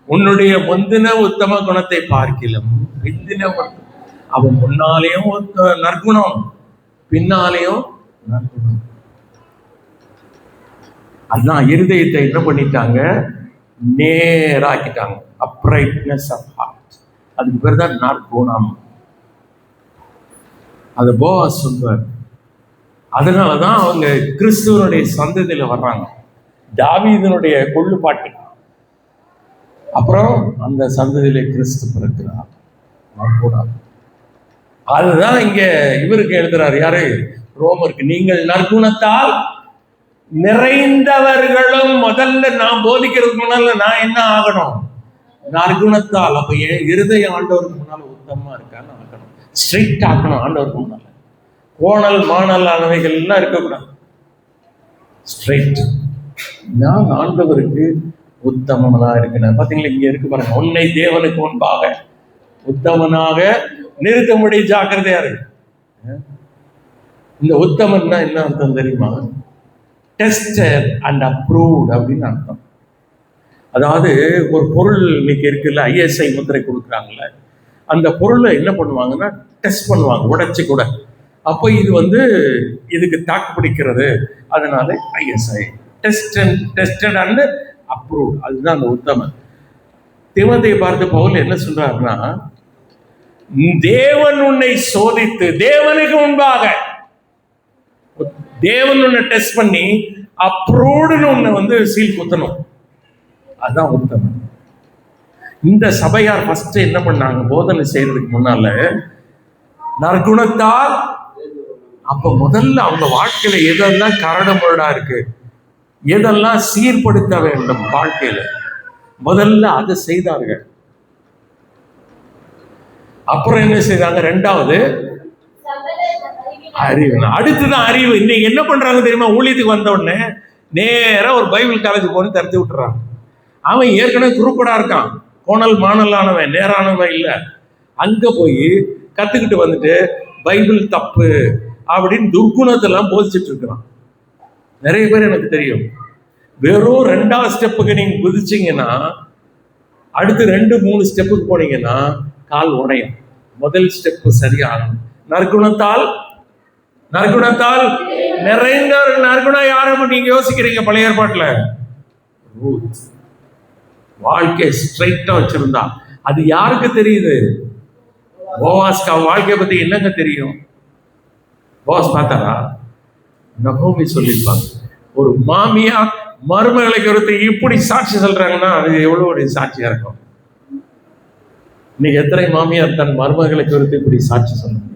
உன்னுடைய முந்தின உத்தம குணத்தை பார்க்கிலும் பிந்தின அவன் முன்னாலேயும் நற்குணம், பின்னாலேயும் நற்குணம். அதுதான் இருதயத்தை என்ன பண்ணிட்டாங்க? நேராக்கிட்டாங்க. Uprightness of heart. அதுக்கு பேர் தான் நற்குணம். அது போவாஸ் சொல்வார். அதனாலதான் அவங்க கிறிஸ்துவனுடைய சந்ததியில வர்றாங்க. தாவீதனுடைய கொள்ளுப்பாட்டு, அப்புறம் அந்த சந்ததியிலே கிறிஸ்து பிறக்கிறார். நற்குணம். அதுதான் இங்க இவருக்கு எழுதுறாரு. யாரு? ரோமருக்கு. நீங்கள் நற்குணத்தால் நிறைந்தவர்களும். முதல்ல நான் போதிக்கிறதுக்கு முன்னால நான் என்ன ஆகணும்? நற்குணத்தால். அப்ப இருதய ஆண்டவருக்கு முன்னால உத்தமமா இருக்கான்னு ஆக்கணும், ஸ்ட்ரிக்ட் ஆக்கணும். ஆண்டவருக்கு முன்னால கோணல் மாணல் ஆனவைகள் எல்லாம் இருக்கக்கூடாது, ஸ்ட்ரைட். நான் ஆண்டவருக்கு உத்தமனா இருக்கிறேன். பாத்தீங்களா, இங்க இருக்கு பாருங்க, உன்னை தேவனுக்கு முன்பாக உத்தமனாக நிறுத்தபடி ஜாக்கிரதையா இருக்கு. இந்த உத்தமன்னா என்ன அர்த்தம் தெரியுமா? டெஸ்டட் அண்ட் அப்ரூவ்ட் அப்படின்னு அர்த்தம். அதாவது ஒரு பொருள் இன்னைக்கு இருக்குல்ல, ISI முத்திரை கொடுக்குறாங்கல்ல, அந்த பொருளை என்ன பண்ணுவாங்கன்னா டெஸ்ட் பண்ணுவாங்க, உடைச்சு கூட. அப்போ இது இதுக்கு தாக்கு பிடிக்கிறது, அதனால ISI டெஸ்டட் அண்ட் அப்ரூவ்ட். அதுதான் அந்த உத்தமன். தீமோத்தேயை பார்த்து பவுல் என்ன சொல்றாருன்னா, தேவன் உன்னை சோதித்து, தேவனுக்கு முன்பாக தேவன் உன்னை டெஸ்ட் பண்ணி அப்ரூவ்டுன்னு உன்னை சீல் குத்தணும். அதுதான் உத்தமன். இந்த சபையார் ஃபர்ஸ்ட் என்ன பண்ணாங்க? போதனை செய்யறதுக்கு முன்னால நற்குணத்தால். அப்ப முதல்ல அவங்க வாழ்க்கையில எதெல்லாம் கரடுமுரடா இருக்கு, எதெல்லாம் சீர்படுத்த வேண்டும் வாழ்க்கையில, முதல்ல அதை செய்தார்கள். அப்புறம் என்ன செய்தாங்க? ரெண்டாவது அறிவு. அடுத்துதான் அறிவு. இன்னைக்கு என்ன பண்றாங்க தெரியுமா? ஊழியத்துக்கு வந்த உடனே நேரா ஒரு பைபிள் காலேஜ் போன்னு திறத்தி விட்டுறாங்க. அவன் ஏற்கனவே குறுப்படா இருக்கான், கோணல் மாணலானவன், நேரானவன் இல்லை. அங்க போய் கத்துக்கிட்டு வந்துட்டு பைபிள் தப்பு அப்படின்னு துர்குணத்தெல்லாம் போதிச்சுட்டு இருக்கிறான். நிறைய பேர் எனக்கு தெரியும். வெறும் 2வது ஸ்டெப்புக்கு நீங்க குதிச்சிங்கன்னா, அடுத்து 2-3 ஸ்டெப்புக்கு போனீங்கன்னா கால் உடையும். முதல் ஸ்டெப்பு சரியாகும். நற்குணத்தால் நிறைந்த நற்குணம் யாரும் நீங்க யோசிக்கிறீங்க? பழைய ஏற்பாட்டுல ரூத் வாழ்க்கை ஸ்ட்ரைட்டா வச்சிருந்தா. அது யாருக்கு தெரியுது? போவாஸ்க்கு வாழ்க்கையை பத்தி என்னங்க தெரியும்? போவாஸ் பார்த்தாரா? நகோமி சொல்லியிருப்பாங்க. ஒரு மாமியா மருமகளை குறித்து இப்படி சாட்சி சொல்றாங்கன்னா அது எவ்வளவு ஒரு சாட்சியா இருக்கும். இன்னைக்கு எத்தனை மாமியார் தன் மருமகளை குறித்து இப்படி சாட்சி சொல்ல முடியும்?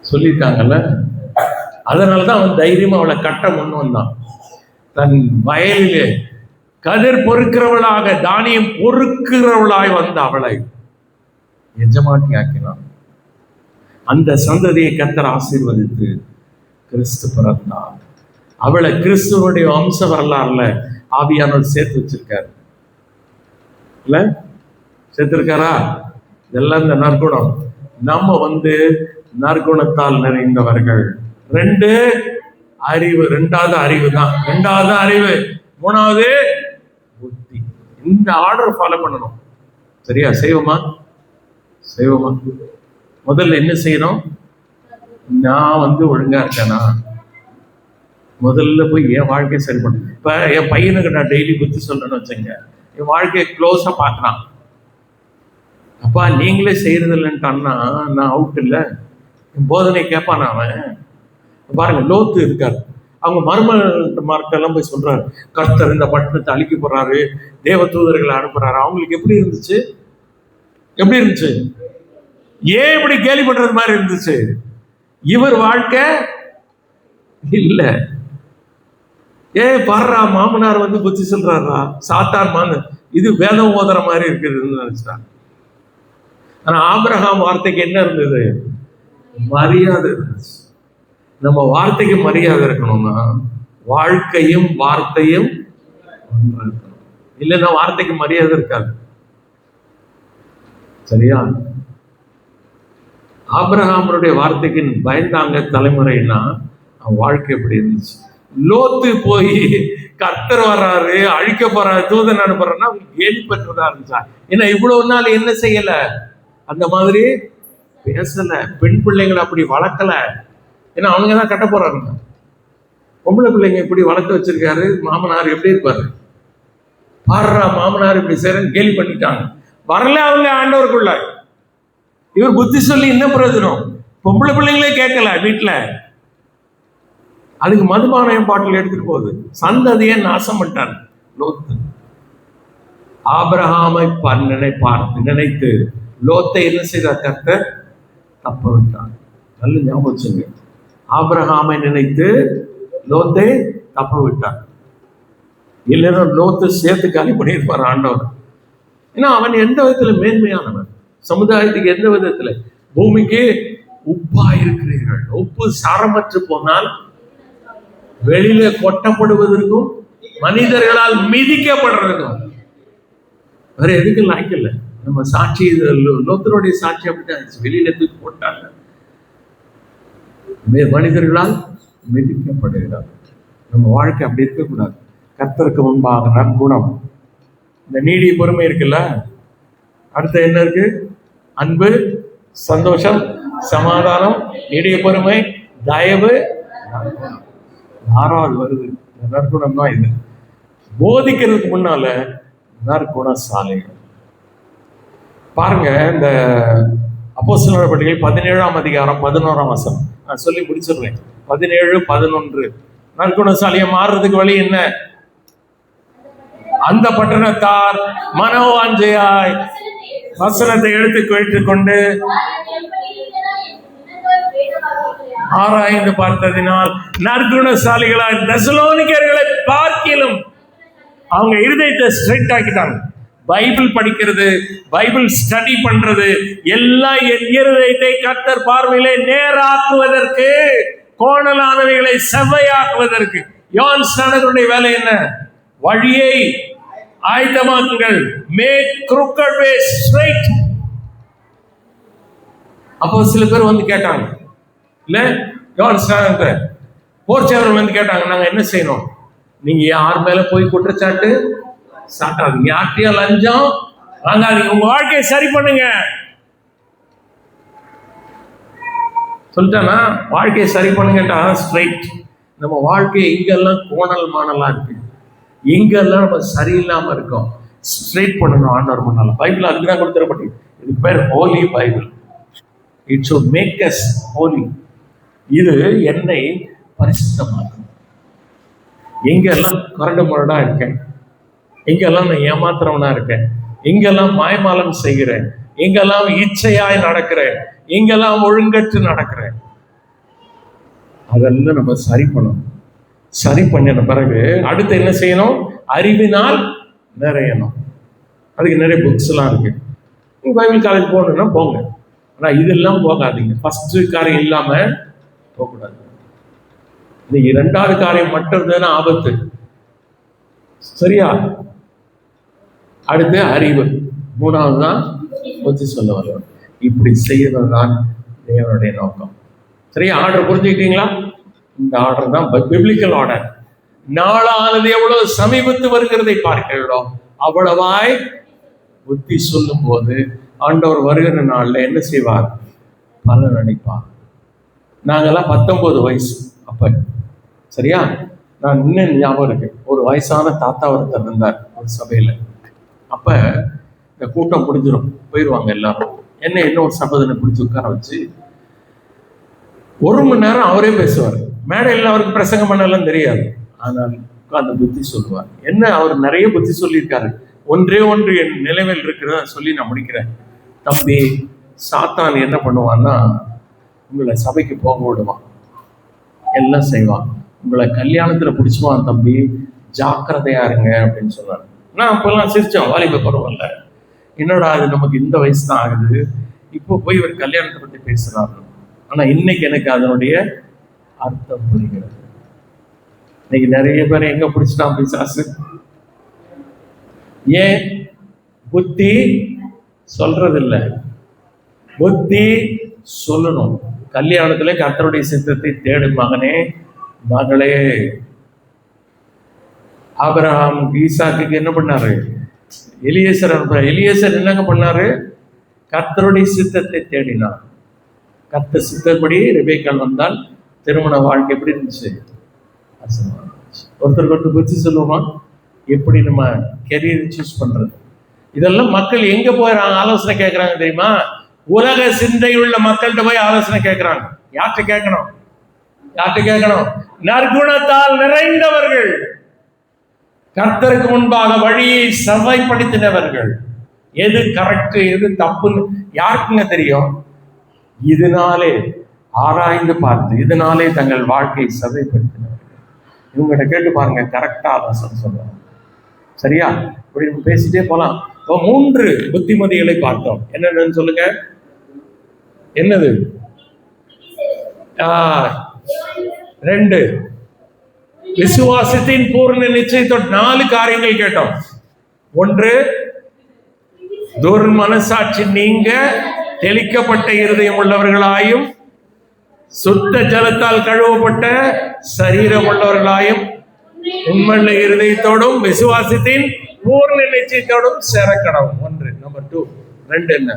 சொல்லியிருக்காங்கல்ல. அதனாலதான் அவன் தைரியமா அவளை கட்ட முன் வந்தான். தன் வயலிலே கதிர் பொறுக்கிறவளாக, தானியம் பொறுக்கிறவளாய் வந்த அவளை எஜமாட்டி ஆக்கினான். அந்த சந்ததியை கர்த்தர் ஆசீர்வதித்து கிறிஸ்து பிறந்தார். அவளை கிறிஸ்துவனுடைய வம்ச வரலாறுல ஆவியானவர் சேர்த்து வச்சிருக்காரு. இல்ல சேர்த்திருக்காரா? இதெல்லாம் இந்த நற்குணம். நம்ம நற்குணத்தால் நிறைந்தவர்கள். 2 அறிவு. 2வது அறிவு தான். 2வது அறிவு. 3வது புத்தி. இந்த ஆர்டர் ஃபாலோ பண்ணணும். சரியா? செய்வோமா? முதல்ல என்ன செய்யணும்? நான் ஒழுங்கா இருக்கேனா? முதல்ல போய் என் வாழ்க்கையை சரி பண்ண. இப்ப என் பையனுக்கு நான் டெய்லி புத்தி சொல்றேன்னு வச்சுங்க, என் வாழ்க்கையை க்ளோஸா பார்க்கறான். அப்பா நீங்களே செய்யறது இல்லைன்ட்டான்னா நான் அவுட் இல்லை. என் போதனை கேட்பான் அவன். பாருங்க, லோத்து இருக்காரு. அவங்க மருமகள்லாம் போய் சொல்றாரு, கர்த்தர் இந்த பட்டணத்தை அழிக்க போறாரு, தேவ தூதர்களை அனுப்புறாரு. அவங்களுக்கு எப்படி இருந்துச்சு? ஏன் இப்படி கேலி பண்றது மாதிரி இருந்துச்சு? இவர் வாழ்க்கை இல்ல. பாடுறா, மாமனார் புத்தி சொல்றாரா, சாத்தான் மான் இது வேதம் ஓதுற மாதிரி இருக்குதுன்னு நினைச்சிட்டான். ஆனா ஆபிரகாம் வார்த்தைக்கு என்ன இருந்தது? மரியாதை இருந்துச்சு. நம்ம வார்த்தைக்கு மரியாதை இருக்கணும்னா வாழ்க்கையும் வார்த்தையும் இருக்கணும். இல்லைன்னா வார்த்தைக்கு மரியாதை இருக்காது. சரியா? ஆபிரகாமருடைய வார்த்தைக்கு பயந்தாங்க தலைமுறைன்னா அவன் வாழ்க்கை எப்படி இருந்துச்சு? லோத்து போய் கர்த்தர் வர்றாரு, அழிக்க போறாரு, தூதன் அனுப்புறாருன்னா அவங்க கேள்வி பெற்றதா இருந்துச்சா? ஏன்னா இவ்வளவு நாள் என்ன செய்யல? அந்த மாதிரி பேசல. பெண் பிள்ளைங்களை அப்படி வளர்க்கல. ஏன்னா அவங்க தான் கட்ட போறாங்க. பொம்பளை பிள்ளைங்க இப்படி வளர்த்து வச்சிருக்காரு மாமனார். எப்படி இருப்பாரு? பாடுறா மாமனார் இப்படி செய்யறன்னு கேலி பண்ணிட்டாங்க. வரல அவங்க ஆண்டவருக்குள்ள. இவர் புத்தி சொல்லி என்ன பிரயோஜனம்? பொம்பளை பிள்ளைங்களே கேட்கல வீட்டுல. அதுக்கு மதுபானம் பாட்டில் எடுத்துட்டு போகுது. சந்ததியை நாசம் பண்ணிட்டான் லோத்து. ஆபிரகாமை நினைத்து லோத்தை என்ன செய்தார்? கர்த்தர் தப்ப விட்டார். நல்ல ஞாபகம் வச்சுங்க. ஆபிரகாமை நினைத்து லோத்தை தப்ப விட்டார். இல்லைன்னா லோத்து சேர்த்து காலி பண்ணியிருப்பார் ஆண்டவர். ஏன்னா அவன் எந்த விதத்துல மேன்மையானவன்? சமுதாயத்துக்கு எந்த விதத்துல? பூமிக்கு உப்பா இருக்கிறீர்கள். உப்பு சாரமற்று போனால் வெளியில கொட்டப்படுவதற்கும் மனிதர்களால் மிதிக்கப்படுறதுக்கும் வேற எதுக்கு லாய்க்கல. நம்ம சாட்சி, லோத்தருடைய சாட்சி அப்படிதான். வெளியில தூக்கி போட்டாங்க. மனிதர்களால் மிதிக்கப்படுகிறார். நம்ம வாழ்க்கை அப்படி இருக்கக்கூடாது. கர்த்தருக்கு முன்பாக நற்குணம், இந்த நீடிய பொறுமை இருக்குல்ல. அடுத்து என்ன இருக்கு? அன்பு, சந்தோஷம், சமாதானம், நீடிய பொறுமை, தயவு, நற்குணம். 6வது வருது. நற்குணம் தான் இது. போதிக்கிறதுக்கு முன்னால நற்குணசாலிகள். பாருங்க, இந்த அப்போஸ்தலர் நடவடிக்கைகள் 17ஆம் அதிகாரம் 11ஆம் வசனம். நான் சொல்லி முடிச்சிடுறேன். 17, 11. நற்குணசாலியை மாறுறதுக்கு வழி என்ன? அந்த பட்டணத்தார் மனோவாஞ்சையாய் வசனத்தை எடுத்து கேட்டுக்கொண்டு ஆராய்ந்து பார்த்ததினால் நற்குணசாலிகளாய் தெசலோனிக்கர்களை பார்க்கிலும் அவங்க இருதயத்தை ஸ்ட்ரெயிட் ஆக்கிட்டாங்க. பைபிள் படிக்கிறது, பைபிள் ஸ்டடி பண்றது எல்லாம் என் இருதயத்தை கர்த்தர் பார்வையிலே நேராக்குவதற்கு, கோணலானவைகளை செவ்வையாக்குவதற்கு. யோவான் ஸ்நானகருடைய வேலை என்ன? வழியை ஆயத்தமாக்குங்கள். Make crooked way straight. அப்போ சில பேர் வந்து கேட்டாங்க, இல்ல யோவான் ஸ்நானகர் போர்ச்சவர்கள் வந்து கேட்டாங்க, நாங்க என்ன செய்யணும்? நீங்க யார் மேல போய் குற்றச்சாட்டு சாட்டாதீங்க, யார்கிட்டயும் லஞ்சம் வாங்காதீங்க, உங்க வாழ்க்கையை சரி பண்ணுங்க சொல்லிட்டானா. வாழ்க்கையை சரி பண்ணுங்கட்டா ஸ்ட்ரைட். நம்ம வாழ்க்கை எங்கெல்லாம் கோணல் மாணலா இருக்கு, எங்கெல்லாம் நம்ம சரியில்லாம இருக்கோம், ஸ்ட்ரைட் பண்ணணும் ஆண்டவர் முன்னால. பைபிள் அதுக்குதான் கொடுத்துடப்பட்டு. இதுக்கு பேர் holy Bible. It should make us holy. இது என்னை பரிசுத்தமாக்கும். எங்கெல்லாம் கரடு முரடா இருக்கேன், எங்கெல்லாம் நான் ஏமாத்துறவனா இருக்கேன், எங்கெல்லாம் மாய்மாலம் செய்கிறேன், எங்கெல்லாம் இச்சையாய் நடக்கிறேன், எங்கெல்லாம் ஒழுங்கற்று நடக்கிறேன், அதெல்லாம் நம்ம சரி பண்ணணும். சரி பண்ணின பிறகு அடுத்து என்ன செய்யணும்? அறிவினால் நிறையணும். அதுக்கு நிறைய புக்ஸ் எல்லாம் இருக்கு. நீங்க பைபிள் காலேஜ் போகணும்னா போங்க. ஆனா இதெல்லாம் போகாதீங்க. ஃபர்ஸ்ட் காரியம் இல்லாம போகக்கூடாது. இன்னைக்கு 2வது காரியம் மட்டும் இருந்ததுன்னா ஆபத்து. சரியா? அடுத்து அறிவு. 3வது தான் புத்தி சொல்ல வரும். இப்படி செய்யறது தான் தேவனுடைய நோக்கம். சரியா? ஆர்டர் புரிஞ்சுக்கிட்டீங்களா? இந்த ஆர்டர் தான் பிப்ளிக்கல் ஆர்டர். நாளானது எவ்வளவு சமீபத்து வருகிறதை பார்க்கிறோம், அவ்வளவாய் புத்தி சொல்லும் போது ஆண்டவர் வருகிற நாள்ல என்ன செய்வார்? பலன் அளிப்பார். நாங்கெல்லாம் 19 வயசு அப்ப. சரியா? நான் இன்னும் ஞாபகம் இருக்கு. ஒரு வயசான தாத்தா ஒருத்தர் இருந்தார் ஒரு சபையில. அப்ப இந்த கூட்டம் முடிஞ்சிடும், போயிடுவாங்க எல்லாரும். என்ன இன்னொரு சபதனை பிடிச்சி உட்கார வச்சு 1 மணி நேரம் அவரே பேசுவார். மேடையில் அவருக்கு பிரசங்கம் பண்ணலாம் தெரியாது, ஆனால் உட்கார்ந்து புத்தி சொல்லுவார். என்ன, அவர் நிறைய புத்தி சொல்லியிருக்காரு. ஒன்றே ஒன்று என் நிலைமையில் இருக்கிறத சொல்லி நான் முடிக்கிறேன். தம்பி, சாத்தான் என்ன பண்ணுவான்னா உங்களை சபைக்கு போக விடுவான், எல்லாம் செய்வான், உங்களை கல்யாணத்துல பிடிச்சுவான். தம்பி ஜாக்கிரதையா இருங்க அப்படின்னு சொன்னார். நான் அப்பெல்லாம் சிரிச்சோம், வாலிப பருவம்ல. என்னடா அது, நமக்கு இந்த வயசு தான் ஆகுது, இப்போ போய் ஒரு கல்யாணத்தை பத்தி பேசுறாரு. ஆனா இன்னைக்கு எனக்கு அதனுடைய அர்த்தம் புரிகிறது. இன்னைக்கு நிறைய பேர் எங்க பிடிச்சிட்டான் பிசாசு? ஏன்? புத்தி சொல்றதில்ல, புத்தி சொல்லணும். கல்யாணத்துல கர்த்தருடைய சித்தத்தை தேடும் மகனே மகளே. ஆபிரகாம் ஈசாக்கு என்ன பண்ணாரு? எலியேசர் அனுப்புற. எலியேசர் என்னங்க பண்ணாரு? கர்த்தருடைய சித்தத்தை தேடினார். கர்த்தர் சித்தப்படி ரெபேக்காள் வந்தால் திருமண வாழ்க்கை எப்படி இருந்துச்சு? ஒருத்தருக்கு ஒருத்தர் புத்தி சொல்லுவோமா? எப்படி நம்ம கெரியர் சூஸ் பண்றது. இதெல்லாம் மக்கள் எங்க போய் ஆலோசனை கேட்கறாங்க தெரியுமா? உலக சிந்தை உள்ள மக்கள்கிட்ட போய் ஆலோசனை கேட்கறாங்க. யார்கிட்ட கேட்கணும்? நற்குணத்தால் நிறைந்தவர்கள், கர்த்தருக்கு முன்பாக வழியை செவ்வாய்ப்படுத்தினவர்கள். எது கரெக்ட் எது தப்புன்னு யாருக்குங்க தெரியும்? இதனாலே ஆராய்ந்து பார்த்து இதனாலே தங்கள் வாழ்க்கையை செவ்வாய்ப்படுத்தினவர்கள். இவங்ககிட்ட கேட்டு பாருங்க, கரெக்டா ஆலோசனை சொல்றாங்க. சரியா? இப்படி நம்ம பேசிட்டே போலாம். 3 புத்திமதிகளை பார்த்தோம். என்னன்னு சொல்லுங்க. என்னது? 2 விசுவாசத்தின் பூர்ண நிச்சயத்தோடு 4 காரியங்கள் கேட்டோம். 1 துர்மனசாட்சி நீங்க தெளிக்கப்பட்ட இருதயம் உள்ளவர்களாயும் சுத்த ஜலத்தால் கழுவப்பட்ட சரீரம் உள்ளவர்களாயும் உண்மையுள்ள இருதயத்தோடும் விசுவாசத்தின் பூர்ண நிச்சயத்தோடும் சேரக்கணும். 1. நம்பர் 2. 2 என்ன?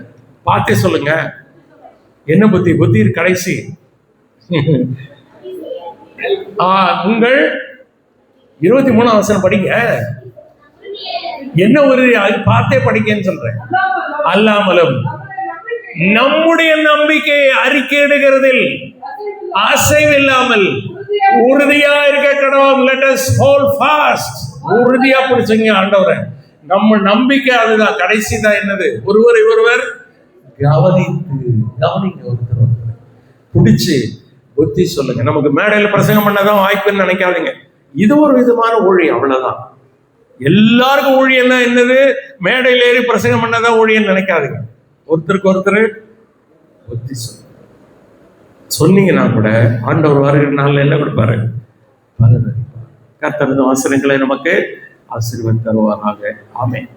பார்த்தே சொல்லுங்க. என்ன புத்தி கடைசி. உங்கள் 23 வசனம் படிங்க. என்ன ஒரு பார்த்தே படிக்கன்னு சொல்றேன். அல்லாமலும் நம்முடைய நம்பிக்கையை அறிக்கையிடுகிறதில் அசைவில்லாமல் உறுதியா இருக்க கடவுள். Let us hold fast. உறுதியா பிடிச்சுங்க ஆண்டவரை. நம்ம நம்பிக்கை அதுதான். கடைசி தான் என்னது? ஒருவர் கவனிங்க. ஒருத்தர் பிடிச்சு புத்தி சொல்லுங்க. நமக்கு மேடையில பிரசங்கம் பண்ணதான் வாய்ப்புன்னு நினைக்காதீங்க. இது ஒரு விதமான ஊழியம், அவ்வளவுதான். எல்லாருக்கும் ஊழியம்னா என்னது? மேடையில் ஏறி பிரசங்கம் பண்ணதான் ஊழியம் நினைக்காதீங்க. ஒருத்தருக்கு ஒருத்தர் புத்தி சொன்னீங்கன்னா கூட ஆண்டவர் வருகிற நாள்ல என்ன கொடுப்பாரு? கர்த்தரது வசனங்களை நமக்கு ஆசீர்வாதம் தருவாராக. ஆமென்.